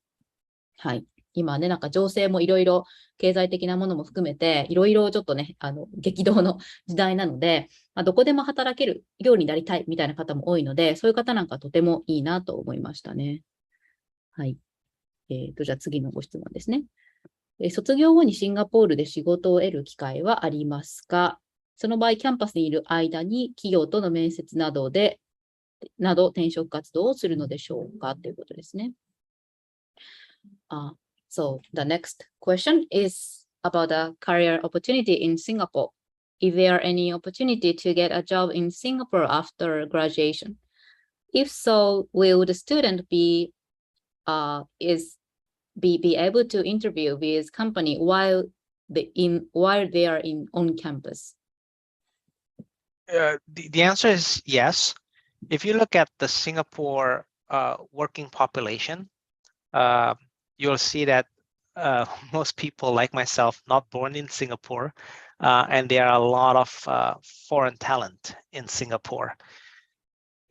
はい。今ね、なんか情勢もいろいろ経済的なものも含めて、いろいろちょっとね、激動の時代なので、どこでも働けるようになりたいみたいな方も多いので、そういう方なんかとてもいいなと思いましたね。はい。じゃあ次のご質問ですね。卒業後にシンガポールで仕事を得る機会はありますか？その場合、キャンパスにいる間に企業との面接など転職活動をするのでしょうかということですね。So the next question is about a career opportunity in Singapore. Is there any opportunity to get a job in Singapore after graduation? If so, will the student be able to interview with company while they are on campus? The answer is yes. If you look at the Singapore working population, you'll see that most people like myself, not born in Singapore, and there are a lot of foreign talent in Singapore.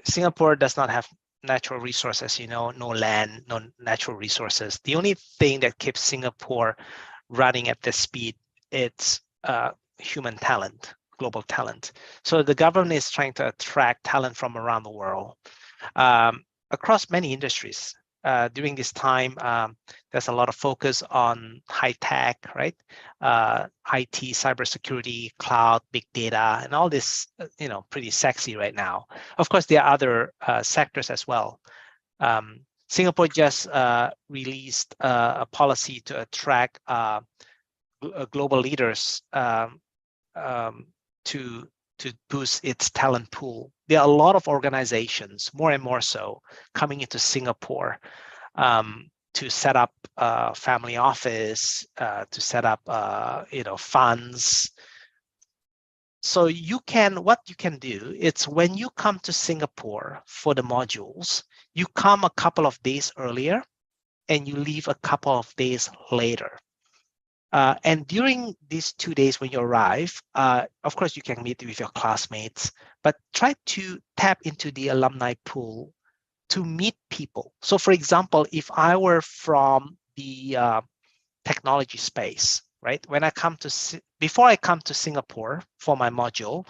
Singapore does not have natural resources, no land, no natural resources. The only thing that keeps Singapore running at this speed, it's human talent, global talent. So the government is trying to attract talent from around the world across many industries. During this time, there's a lot of focus on high tech, right? IT, cybersecurity, cloud, big data, and all this, pretty sexy right now. Of course, there are other sectors as well. Singapore just released a policy to attract global leaders to boost its talent pool. There are a lot of organizations, more and more so, coming into Singapore to set up a family office, to set up, funds. So what you can do, it's when you come to Singapore for the modules, you come a couple of days earlier and you leave a couple of days later. And during these 2 days when you arrive, of course, you can meet with your classmates, but try to tap into the alumni pool to meet people. So for example, if I were from the technology space, right? Before I come to Singapore for my module,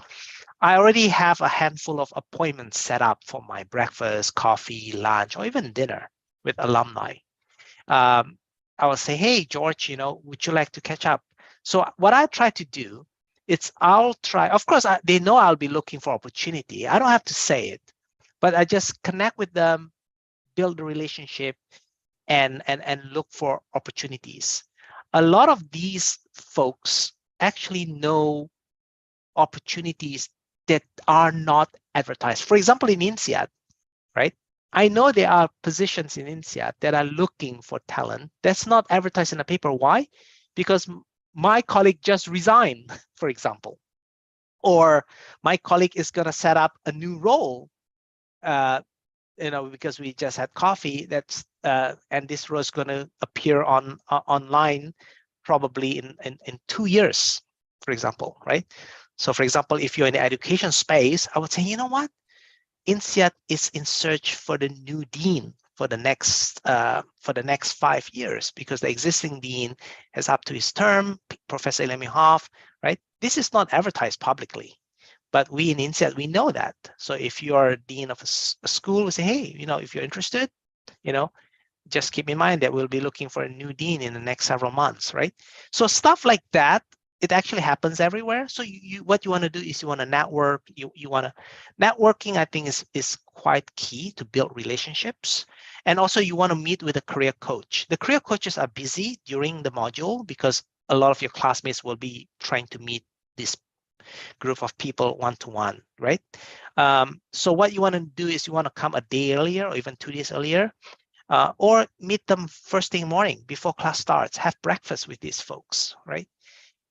I already have a handful of appointments set up for my breakfast, coffee, lunch, or even dinner with alumni. I will say, hey, George, would you like to catch up? So what I try to do is of course, they know I'll be looking for opportunity. I don't have to say it, but I just connect with them, build a relationship, and look for opportunities. A lot of these folks actually know opportunities that are not advertised. For example, in Insead, right? I know there are positions in Insead that are looking for talent. That's not advertised in the paper. Why? Because my colleague just resigned, for example, or my colleague is going to set up a new role, because we just had coffee. That's and this role is going to appear online probably in 2 years, for example, right? So, for example, if you're in the education space, I would say, you know what? Insead is in search for the new dean for the next 5 years, because the existing dean is up to his term, Professor Elemi Hoff, right? This is not advertised publicly, but we in Insead, we know that. So if you are dean of a school, we say, hey, if you're interested, just keep in mind that we'll be looking for a new dean in the next several months, right? So stuff like that, it actually happens everywhere. So what you want to do is you want to network. Networking, I think, is quite key to build relationships. And also you want to meet with a career coach. The career coaches are busy during the module because a lot of your classmates will be trying to meet this group of people one-to-one, right? So what you want to do is you want to come a day earlier or even 2 days earlier, or meet them first thing morning before class starts. Have breakfast with these folks, right?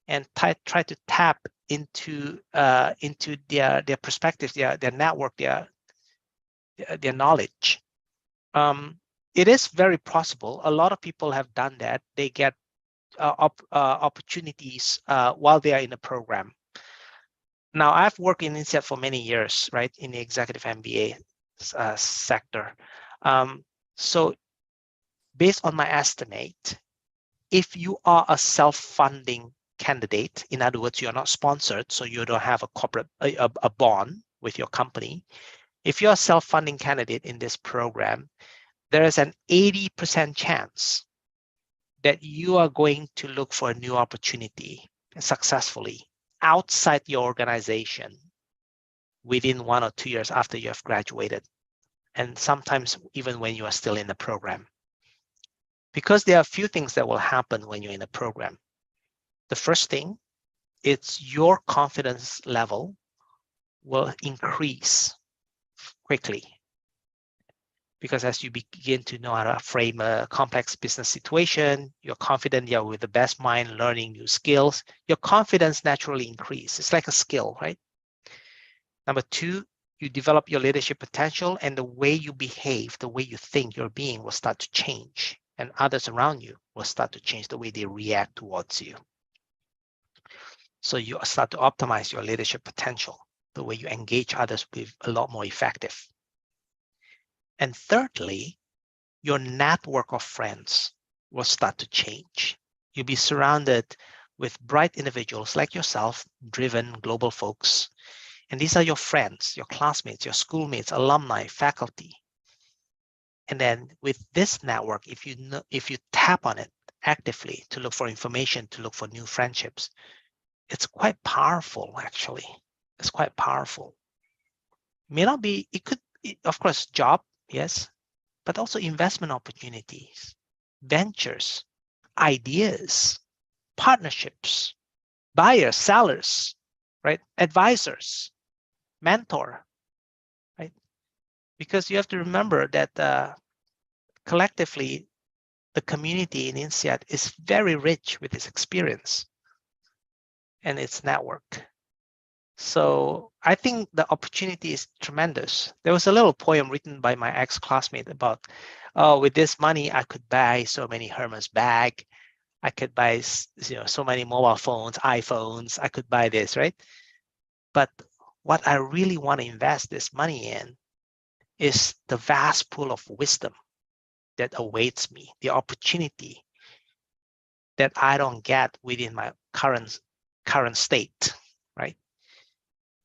And try to tap into their perspectives, their network, their knowledge. It is very possible. A lot of people have done that. They get opportunities while they are in the program. Now, I've worked in Insead for many years, right, in the executive MBA sector. So based on my estimate, if you are a self-funding candidate, in other words, you're not sponsored, so you don't have a corporate a bond with your company. If you're a self-funding candidate in this program, there is an 80% chance that you are going to look for a new opportunity successfully outside your organization within 1 or 2 years after you have graduated, and sometimes even when you are still in the program. Because there are a few things that will happen when you're in a program. The first thing, it's your confidence level will increase quickly, because as you begin to know how to frame a complex business situation, you're confident you're with the best mind, learning new skills, your confidence naturally increases. It's like a skill, right? Number two, you develop your leadership potential, and the way you behave, the way you think, your being will start to change, and others around you will start to change the way they react towards you. So you start to optimize your leadership potential, the way you engage others will be a lot more effective. And thirdly, your network of friends will start to change. You'll be surrounded with bright individuals like yourself, driven global folks. And these are your friends, your classmates, your schoolmates, alumni, faculty. And then with this network, if you tap on it actively to look for information, to look for new friendships, it's quite powerful, actually. It's quite powerful. May not be, it could, of course, job, yes, but also investment opportunities, ventures, ideas, partnerships, buyers, sellers, right? Advisors, mentor, right? Because you have to remember that collectively, the community in Insead is very rich with its experience and its network. So I think the opportunity is tremendous. There was a little poem written by my ex-classmate about, oh, with this money, I could buy so many Hermes bags. I could buy, so many mobile phones, iPhones. I could buy this, right? But what I really want to invest this money in is the vast pool of wisdom that awaits me, the opportunity that I don't get within my current state, right?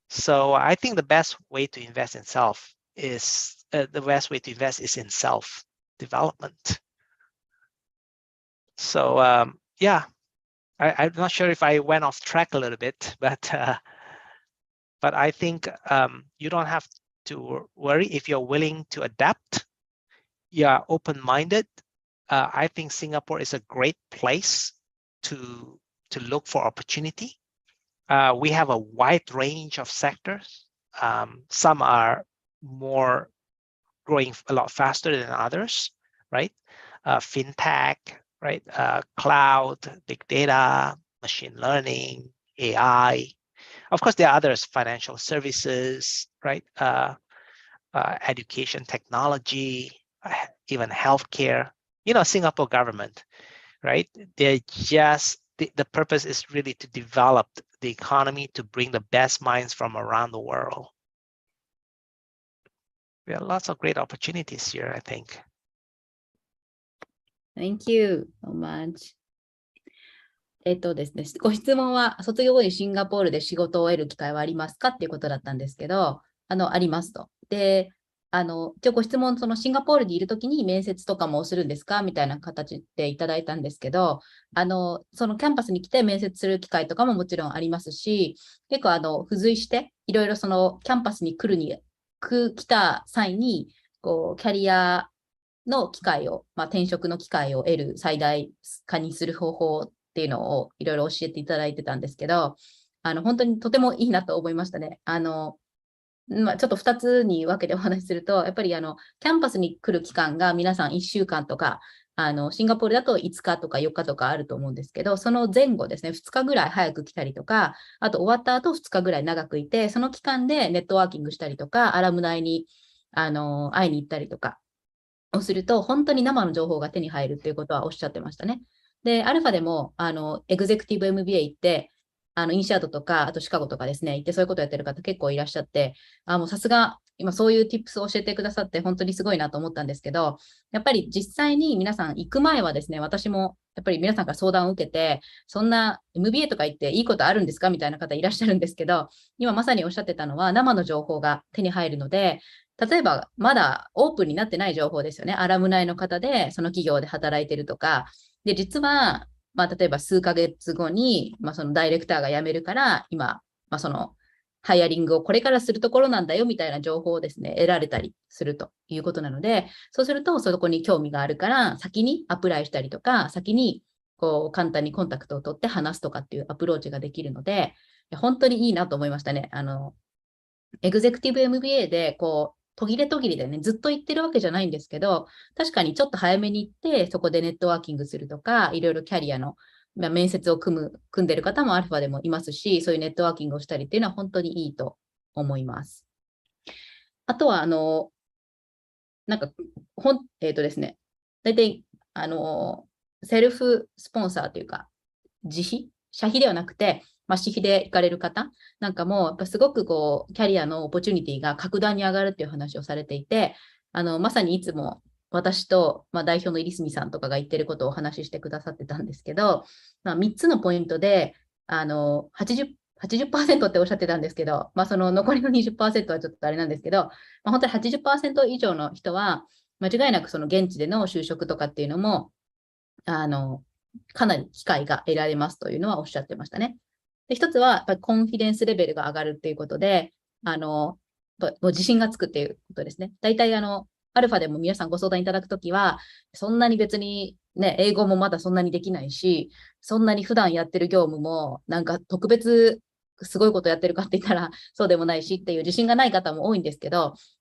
So I think the best way to invest in self is in self-development. So yeah, I'm not sure if I went off track a little bit, but I think you don't have to worry if you're willing to adapt. You're open-minded. I think Singapore is a great place to look for opportunity. We have a wide range of sectors some are more growing a lot faster than others, right? Fintech, right? Cloud, big data, machine learning, AI. Of course, there are others, financial services, right? Education technology, even healthcare. Singapore government, right? They're just, the purpose is really to develop the economy to bring the best minds from around the world. There are lots of great opportunities here, I think. Thank you so much. ですね、ご質問は、卒業後にシンガポールで仕事を得る機会はありますかっていうことだったんですけど、ありますと。で、一応ご質問、そのシンガポールにいるときに面接とかもするんですかみたいな形でいただいたんですけど、そのキャンパスに来て面接する機会とかももちろんありますし、結構付随して、いろいろそのキャンパスに来た際に、こう、キャリアの機会を、転職の機会を得る最大化にする方法っていうのをいろいろ教えていただいてたんですけど、本当にとてもいいなと思いましたね。ちょっと2つに分けてお話しすると、やっぱりキャンパスに来る期間が皆さん1週間とか、シンガポールだと5日とか4日とかあると思うんですけど、その前後ですね、2日ぐらい早く来たりとか、あと終わった後2日ぐらい長くいて、その期間でネットワーキングしたりとか、アラムナイに会いに行ったりとかをすると、本当に生の情報が手に入るっていうことはおっしゃってましたね。で、アルファでもエグゼクティブ MBA 行って、インシャードとか、あとシカゴとかですね、行ってそういうことをやってる方結構いらっしゃって、もうさすが、今そういう tips を教えてくださって本当にすごいなと思ったんですけど、やっぱり実際に皆さん行く前はですね、私もやっぱり皆さんから相談を受けて、そんな MBA とか行っていいことあるんですかみたいな方いらっしゃるんですけど、今まさにおっしゃってたのは生の情報が手に入るので、例えばまだオープンになってない情報ですよね。アラムナイの方でその企業で働いてるとか、で、実は例えば数ヶ月後に、そのダイレクターが辞めるから、今、そのハイアリングをこれからするところなんだよみたいな情報をですね、得られたりするということなので、そうするとそこに興味があるから、先にアプライしたりとか、先にこう簡単にコンタクトを取って話すとかっていうアプローチができるので、本当にいいなと思いましたね。エグゼクティブ MBA でこう、途切れ途切れでね、ずっと言ってるわけじゃないんですけど、確かにちょっと早めに行って、そこでネットワーキングするとか、いろいろキャリアの、面接を組んでる方もアルファでもいますし、そういうネットワーキングをしたりっていうのは本当にいいと思います。あとは、なんか、ですね、大体、セルフスポンサーというか、自費社費ではなくて、私費で行かれる方なんかも、やっぱすごくこう、キャリアのオポチュニティが格段に上がるっていう話をされていて、まさにいつも私と、代表の入住さんとかが言ってることをお話ししてくださってたんですけど、3つのポイントで、80% っておっしゃってたんですけど、その残りの 20% はちょっとあれなんですけど、本当に 80% 以上の人は、間違いなくその現地での就職とかっていうのも、かなり機会が得られますというのはおっしゃってましたね。で、一つは、やっぱりコンフィデンスレベルが上がるっていうことで、もう自信がつくっていうことですね。大体アルファでも皆さんご相談いただくときは、そんなに別にね、英語もまだそんなにできないし、そんなに普段やってる業務も、なんか特別すごいことやってるかって言ったら、そうでもないしっていう自信がない方も多いんですけど、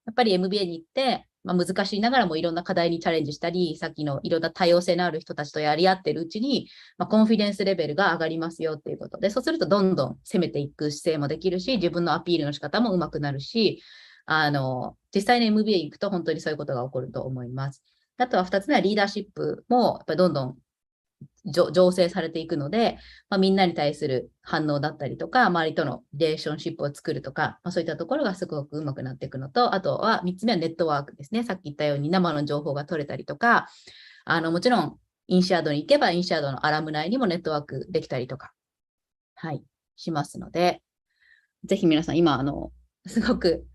やっぱり MBA に行って、難しいながらもいろんな課題にチャレンジしたり、さっきのいろんな多様性のある人たちとやり合ってるうちに、コンフィデンスレベルが上がりますよっていうことで、そうするとどんどん攻めていく姿勢もできるし、自分のアピールの仕方も上手くなるし、実際に MBA 行くと本当にそういうことが起こると思います。あとは2つ目はリーダーシップもやっぱりどんどん醸成されていくので、みんなに対する反応だったりとか、周りとのリレーションシップを作るとか、そういったところがすごく上手くなっていくのと、あとは3つ目はネットワークですね。さっき言ったように生の情報が取れたりとか、もちろんインシャードに行けばインシャードのアラム内にもネットワークできたりとか、はい、しますので、ぜひ皆さん今、すごく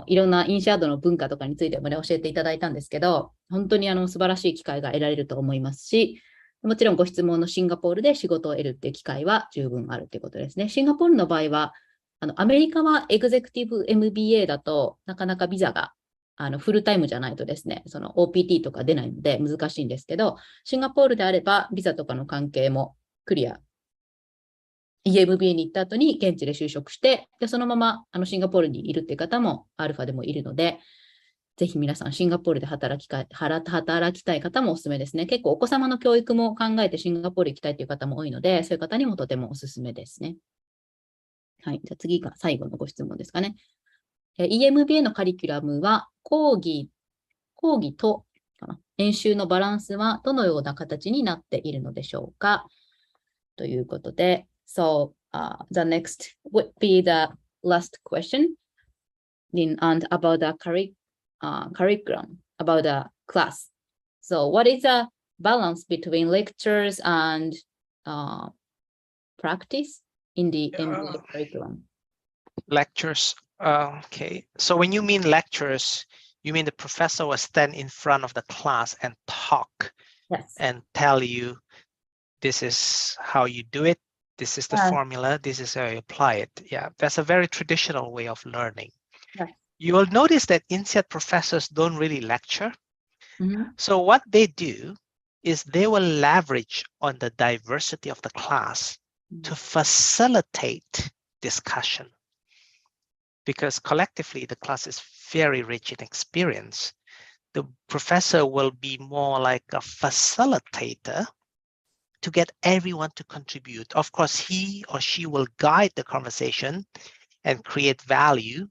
いろんなインシャードの文化とかについてもね、教えていただいたんですけど、本当に素晴らしい機会が得られると思いますし、もちろんご質問のシンガポールで仕事を得るっていう機会は十分あるということですね。シンガポールの場合は、アメリカはエグゼクティブ MBA だとなかなかビザがフルタイムじゃないとですね、その OPT とか出ないので難しいんですけど、シンガポールであればビザとかの関係もクリア EMBA に行った後に現地で就職して、でそのままシンガポールにいるっていう方もアルファでもいるので、ぜひ皆さんシンガポールで働きたい方もおすすめですね。結構お子様の教育も考えてシンガポール行きたいという方も多いので、そういう方にもとてもおすすめですね。はい。じゃあ次が最後のご質問ですかね。EMBA のカリキュラムは講義と演習のバランスはどのような形になっているのでしょうかということで、So, the next would be the last question and about the curriculum, about the class. So, what is the balance between lectures and practice in the MBA curriculum? Lectures. Okay. So when you mean lectures, you mean the professor will stand in front of the class and talk and tell you, this is how you do it. This is the formula. This is how you apply it. Yeah, that's a very traditional way of learning. You will notice that Insead professors don't really lecture. So what they do is they will leverage on the diversity of the class to facilitate discussion. Because collectively, the class is very rich in experience. The professor will be more like a facilitator to get everyone to contribute. Of course, he or she will guide the conversation and create value,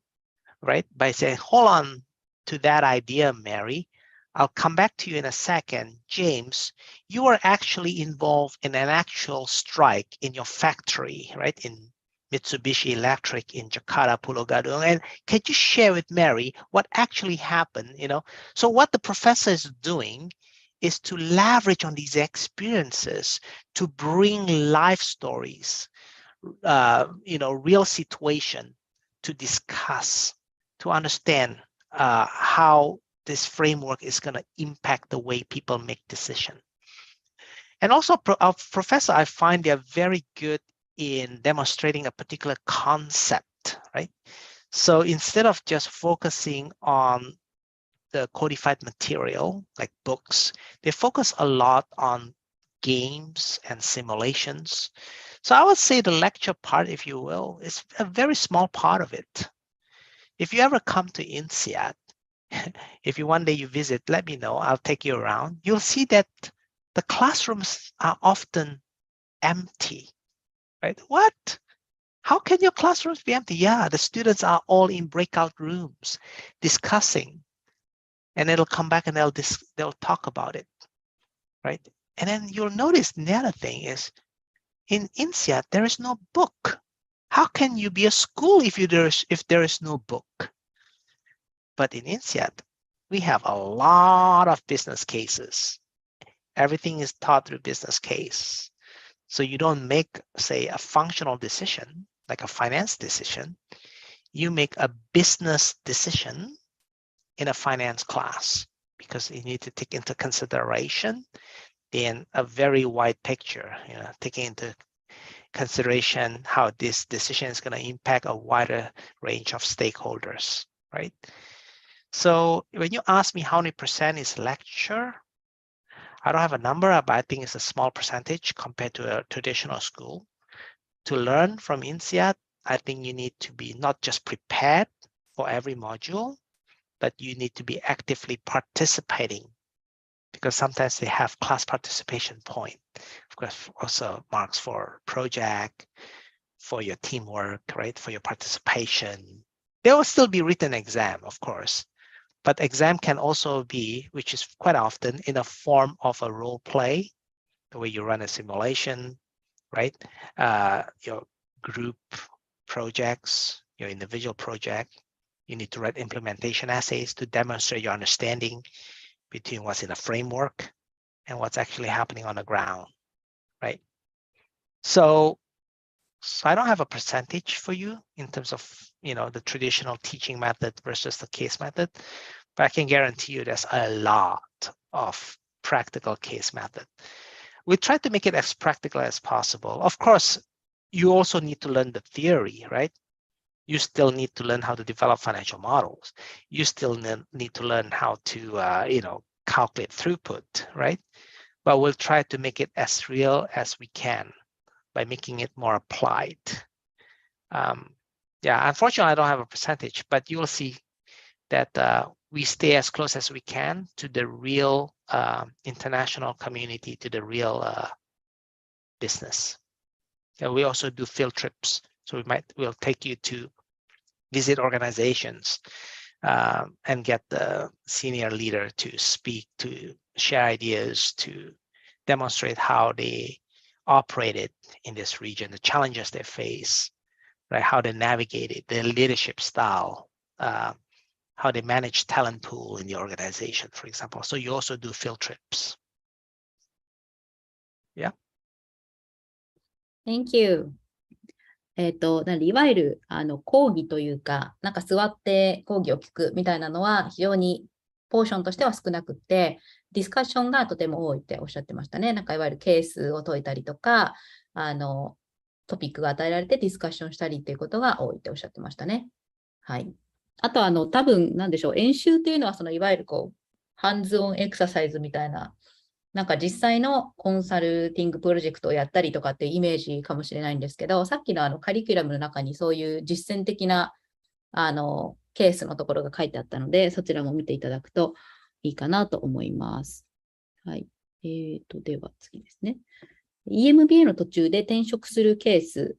right? By saying, hold on to that idea, Mary. I'll come back to you in a second. James, you are actually involved in an actual strike in your factory, right? In Mitsubishi Electric in Jakarta, Pulau Gadung. And can you share with Mary what actually happened? So what the professor is doing is to leverage on these experiences to bring life stories, real situation to discuss, to understand how this framework is going to impact the way people make decisions. And also, our professor, I find they're very good in demonstrating a particular concept, right? So instead of just focusing on the codified material, like books, they focus a lot on games and simulations. So I would say the lecture part, if you will, is a very small part of it. If you ever come to Insead, if one day you visit, let me know, I'll take you around. You'll see that the classrooms are often empty, right? What? How can your classrooms be empty? Yeah, the students are all in breakout rooms discussing. And it'll come back and they'll talk about it, right? And then you'll notice the other thing is in Insead, there is no book. How can you be a school if there is no book? But in Insead, we have a lot of business cases. Everything is taught through business case. So you don't make, say, a functional decision, like a finance decision. You make a business decision in a finance class because you need to take into consideration in a very wide picture, taking into consideration how this decision is going to impact a wider range of stakeholders, right? So when you ask me how many percent is lecture, I don't have a number, but I think it's a small percentage compared to a traditional school. To learn from Insead, I think you need to be not just prepared for every module, but you need to be actively participating because sometimes they have class participation point. Of course, also marks for project, for your teamwork, right? For your participation. There will still be written exam, of course, but exam can also be, which is quite often in a form of a role play, the way you run a simulation, right? Your group projects, your individual project, you need to write implementation essays to demonstrate your understanding between what's in a framework and what's actually happening on the ground, right? So I don't have a percentage for you in terms of, the traditional teaching method versus the case method, but I can guarantee you there's a lot of practical case method. We try to make it as practical as possible. Of course, you also need to learn the theory, right? You still need to learn how to develop financial models. You still need to learn how to, calculate throughput, right? But we'll try to make it as real as we can by making it more applied. Yeah, unfortunately, I don't have a percentage, but you will see that we stay as close as we can to the real international community, to the real business. And we also do field trips. So we'll take you to visit organizations and get the senior leader to speak, to share ideas, to demonstrate how they operated in this region, the challenges they face, right? How they navigated their leadership style, how they manage talent pool in the organization, for example. So you also do field trips. Yeah. Thank you. いわゆる講義というか、なんか座って講義を聞くみたいなのは非常にポーションとしては少なくって、ディスカッションがとても多いっておっしゃってましたね。なんかいわゆるケースを解いたりとか、トピックが与えられてディスカッションしたりっていうことが多いっておっしゃってましたね。はい。あと多分なんでしょう、演習というのは、いわゆるハンズオンエクササイズみたいな、なんか実際のコンサルティングプロジェクトをやったりとかっていうイメージかもしれないんですけど、さっきのカリキュラムの中にそういう実践的なケースのところが書いてあったので、そちらも見ていただくといいかなと思います。はい。では次ですね。EMBA の途中で転職するケース、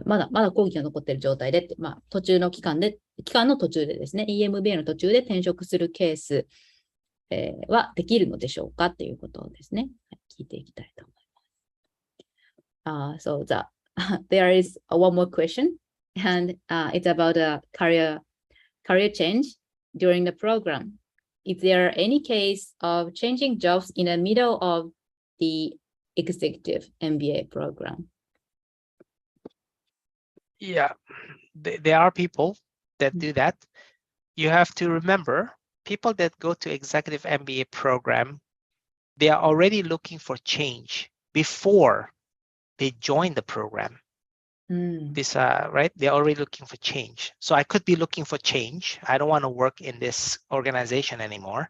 まだ講義が残っている状態で、途中の期間の途中でですね、EMBA の途中で転職するケース、はできるのでしょうかっていうことをですね、聞いていきたいと思います。So there is one more question, and it's about a career change during the program. Is there any case of changing jobs in the middle of the executive MBA program? Yeah, there are people that do that. You have to remember, people that go to executive MBA program, they are already looking for change before they join the program. This right? They're already looking for change. So I could be looking for change. I don't want to work in this organization anymore.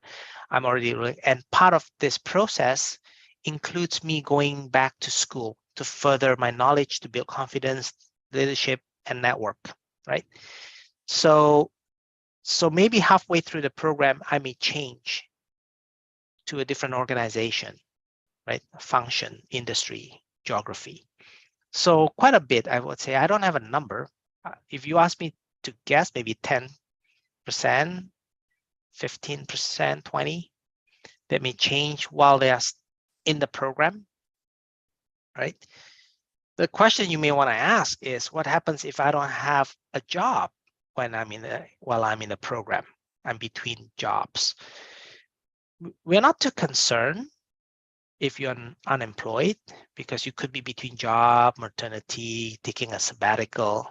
I'm already, and part of this process includes me going back to school to further my knowledge, to build confidence, leadership, and network, right? So maybe halfway through the program, I may change to a different organization, right? Function, industry, geography. So quite a bit, I would say. I don't have a number. If you ask me to guess, maybe 10%, 15%, 20%, that may change while they are in the program, right? The question you may want to ask is, what happens if I don't have a job when while I'm in the program? I'm between jobs. We're not too concerned if you're unemployed, because you could be between job, maternity, taking a sabbatical,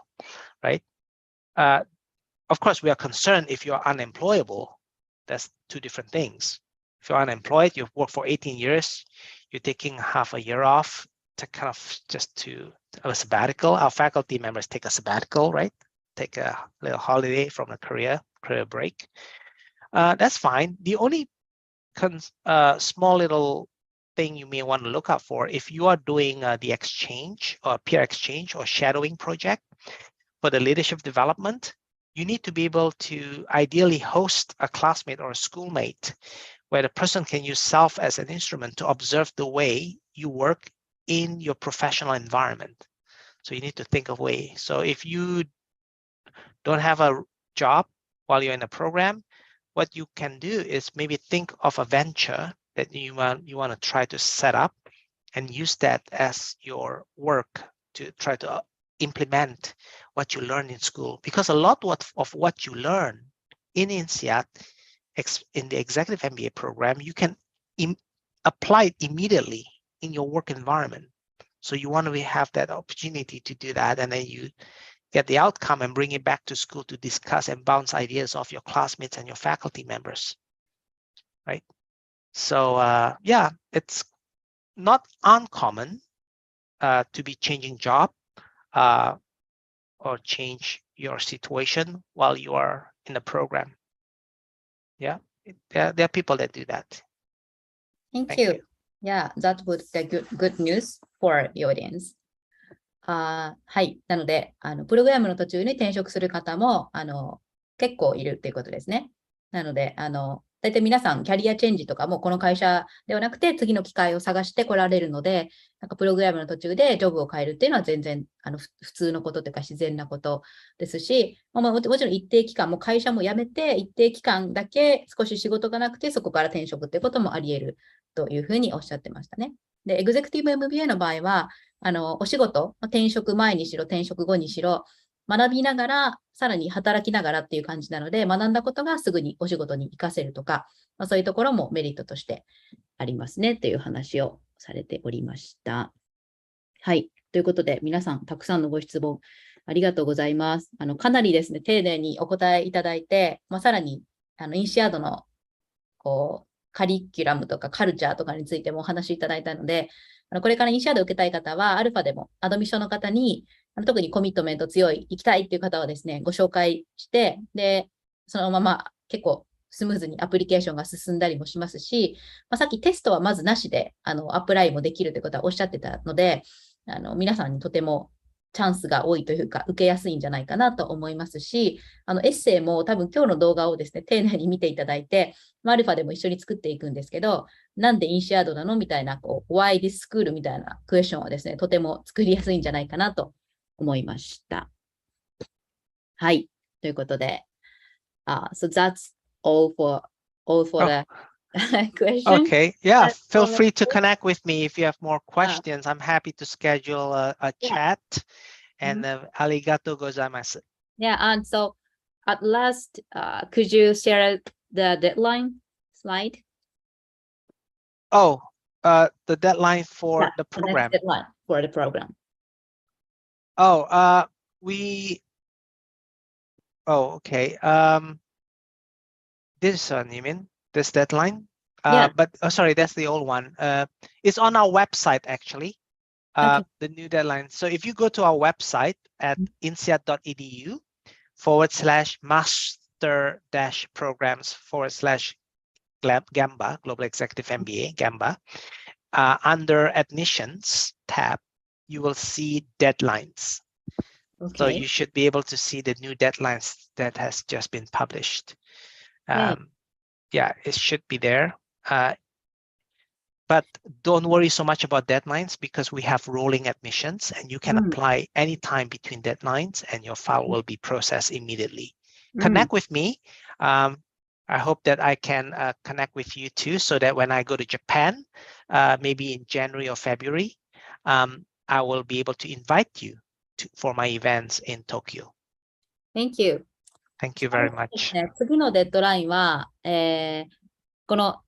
right? Of course, we are concerned if you're unemployable. That's two different things. If you're unemployed, you've worked for 18 years, you're taking half a year off to kind of just to a sabbatical. Our faculty members take a sabbatical, right? Take a little holiday from a career break. That's fine. The only small little thing you may want to look out for, if you are doing the exchange or peer exchange or shadowing project for the leadership development, you need to be able to ideally host a classmate or a schoolmate where the person can use self as an instrument to observe the way you work in your professional environment. So you need to think of ways. So if you don't have a job while you're in a program, what you can do is maybe think of a venture that you want to try to set up and use that as your work to try to implement what you learn in school. Because a lot of what you learn in Insead, in the executive MBA program, you can apply it immediately in your work environment. So you want to have that opportunity to do that, and then you get the outcome and bring it back to school to discuss and bounce ideas off your classmates and your faculty members, right? So yeah, it's not uncommon to be changing job or change your situation while you are in the program. Yeah, there are people that do that. Thank you. Yeah, that would be good news for the audience. はい。なので、プログラムの途中に転職する方も、結構いるっていうことですね。なので、大体皆さん、キャリアチェンジとかもこの会社ではなくて、次の機会を探して来られるので、なんかプログラムの途中でジョブを変えるっていうのは全然、普通のことというか自然なことですし、もちろん一定期間、もう会社も辞めて、一定期間だけ少し仕事がなくて、そこから転職っていうこともあり得るというふうにおっしゃってましたね。で、エグゼクティブ MBA の場合は、お仕事、転職前にしろ、転職後にしろ、学びながら、さらに働きながらっていう感じなので、学んだことがすぐにお仕事に活かせるとか、そういうところもメリットとしてありますねという話をされておりました。はい。ということで、皆さん、たくさんのご質問ありがとうございます。かなりですね、丁寧にお答えいただいて、さらに、インシアードの、カリキュラムとかカルチャーとかについてもお話しいただいたので、これからインシアードを受けたい方は、アルファでもアドミッションの方に、特にコミットメント強い、行きたいっていう方はですね、ご紹介して、で、そのまま結構スムーズにアプリケーションが進んだりもしますし、さっきテストはまずなしで、アプライもできるということはおっしゃってたので、皆さんにとてもチャンスが多いというか、受けやすいんじゃないかなと思いますし、エッセイも多分今日の動画をですね、丁寧に見ていただいて、アルファでも一緒に作っていくんですけど、なんでインシアードなのみたいな、Why this school みたいなクエスチョンはですね、とても作りやすいんじゃないかなと思いました。はい。ということで、so that's all for the question. Okay, yeah, feel free to connect with me if you have more questions. I'm happy to schedule a chat. And arigatou gozaimasu. Yeah, and so at last, could you share the deadline slide? Oh, the deadline for the The program. next deadline for the program. Oh, okay. This one, you mean this deadline? Yeah. But sorry, that's the old one. It's on our website actually. Okay. The new deadline. So if you go to our website at insead.edu/master-programs/Gamba, Global Executive MBA, Gamba, under admissions tab, you will see deadlines. Okay. So you should be able to see the new deadlines that has just been published. Yeah, it should be there. But don't worry so much about deadlines because we have rolling admissions and you can apply anytime between deadlines and your file will be processed immediately. Connect with me. I hope that I can connect with you too so that when I go to Japan, maybe in January or February, I will be able to invite you for my events in Tokyo. Thank you. Thank you very much. 次のデッドラインは、この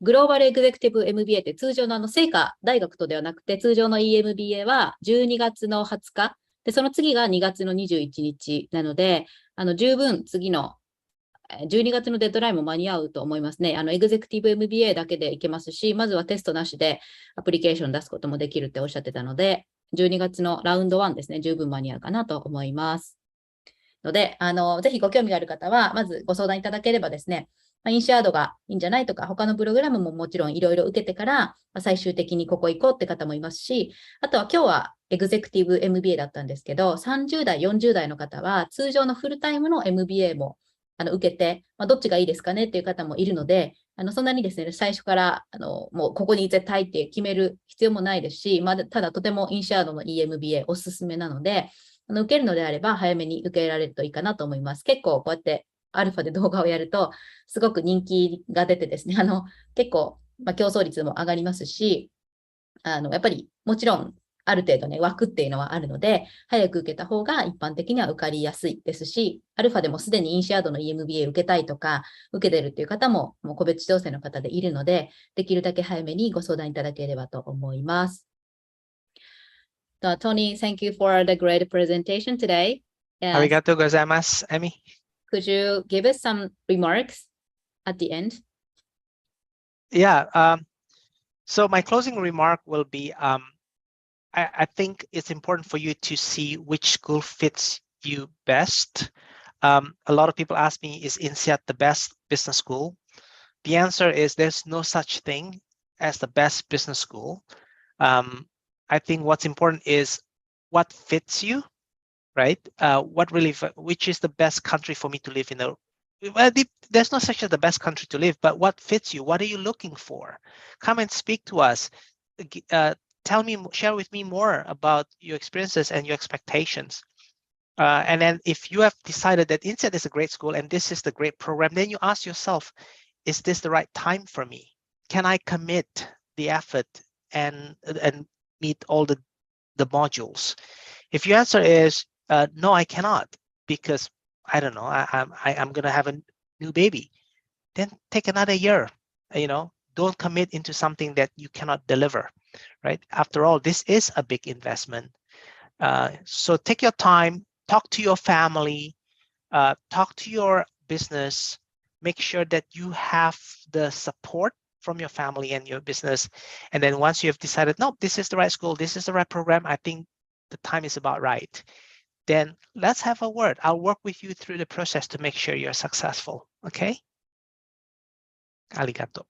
グローバルエグゼクティブ MBA って通常の成果大学とではなくて通常の EMBA は12月の20日で、その次が2月の21日なので、十分次の12月のデッドラインも間に合うと思いますね。エグゼクティブ MBA だけでいけますし、まずはテストなしでアプリケーション出すこともできるっておっしゃってたので、12月のラウンド1ですね、十分間に合うかなと思います。ので、ぜひご興味がある方は、まずご相談いただければですね、インシアードがいいんじゃないとか、他のプログラムももちろんいろいろ受けてから、最終的にここ行こうって方もいますし、あとは今日はエグゼクティブ MBA だったんですけど、30代、40代の方は通常のフルタイムの MBA も受けて、どっちがいいですかねっていう方もいるので、そんなにですね、最初からもうここに絶対って決める必要もないですし、ただとてもインシアードの EMBA おすすめなので、受けるのであれば早めに受けられるといいかなと思います。結構こうやってアルファで動画をやるとすごく人気が出てですね、結構、競争率も上がりますし、やっぱりもちろんある程度ね、枠っていうのはあるので、早く受けた方が一般的には受かりやすいですし、アルファでもすでにインシアードの EMBA 受けたいとか、受けてるっていう方も、もう個別調整の方でいるので、できるだけ早めにご相談いただければと思います。Tony, thank you for the great presentation today. Arigatou gozaimasu, Emmy. Could you give us some remarks at the end? Yeah. So my closing remark will be, I think it's important for you to see which school fits you best. A lot of people ask me, is Insead the best business school? The answer is there's no such thing as the best business school. I think what's important is what fits you, right? Which is the best country for me to live in? Well, there's no such as the best country to live, but what fits you? What are you looking for? Come and speak to us. Share with me more about your experiences and your expectations. And then if you have decided that Insead is a great school and this is the great program, then you ask yourself, is this the right time for me? Can I commit the effort and meet all the modules? If your answer is no, I cannot, because I don't know, I'm going to have a new baby, then take another year. Don't commit into something that you cannot deliver, right? After all, this is a big investment. So take your time, talk to your family, talk to your business, make sure that you have the support from your family and your business. And then once you have decided, no, this is the right school, this is the right program, I think the time is about right, then let's have a word. I'll work with you through the process to make sure you're successful. Okay? Arigato.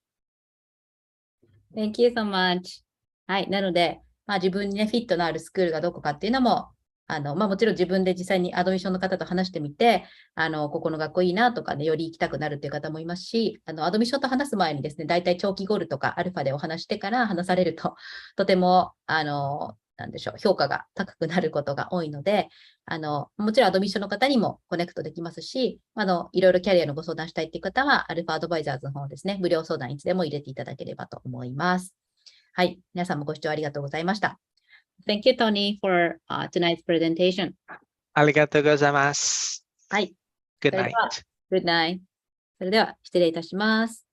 Thank you so much. はい。なので、自分にね、フィットのあるスクールがどこかっていうのも、もちろん自分で実際にアドミッションの方と話してみて、ここの学校いいなとかね、より行きたくなるっていう方もいますし、アドミッションと話す前にですね、大体長期ゴールとかアルファでお話してから話されると、とても、なんでしょう、評価が高くなることが多いので、もちろんアドミッションの方にもコネクトできますし、いろいろキャリアのご相談したいっていう方は、アルファアドバイザーズの方ですね、無料相談いつでも入れていただければと思います。はい。皆さんもご視聴ありがとうございました。Thank you, Tony, for tonight's presentation. ありがとうございます。はい。 Good night. Good night. それでは失礼いたします。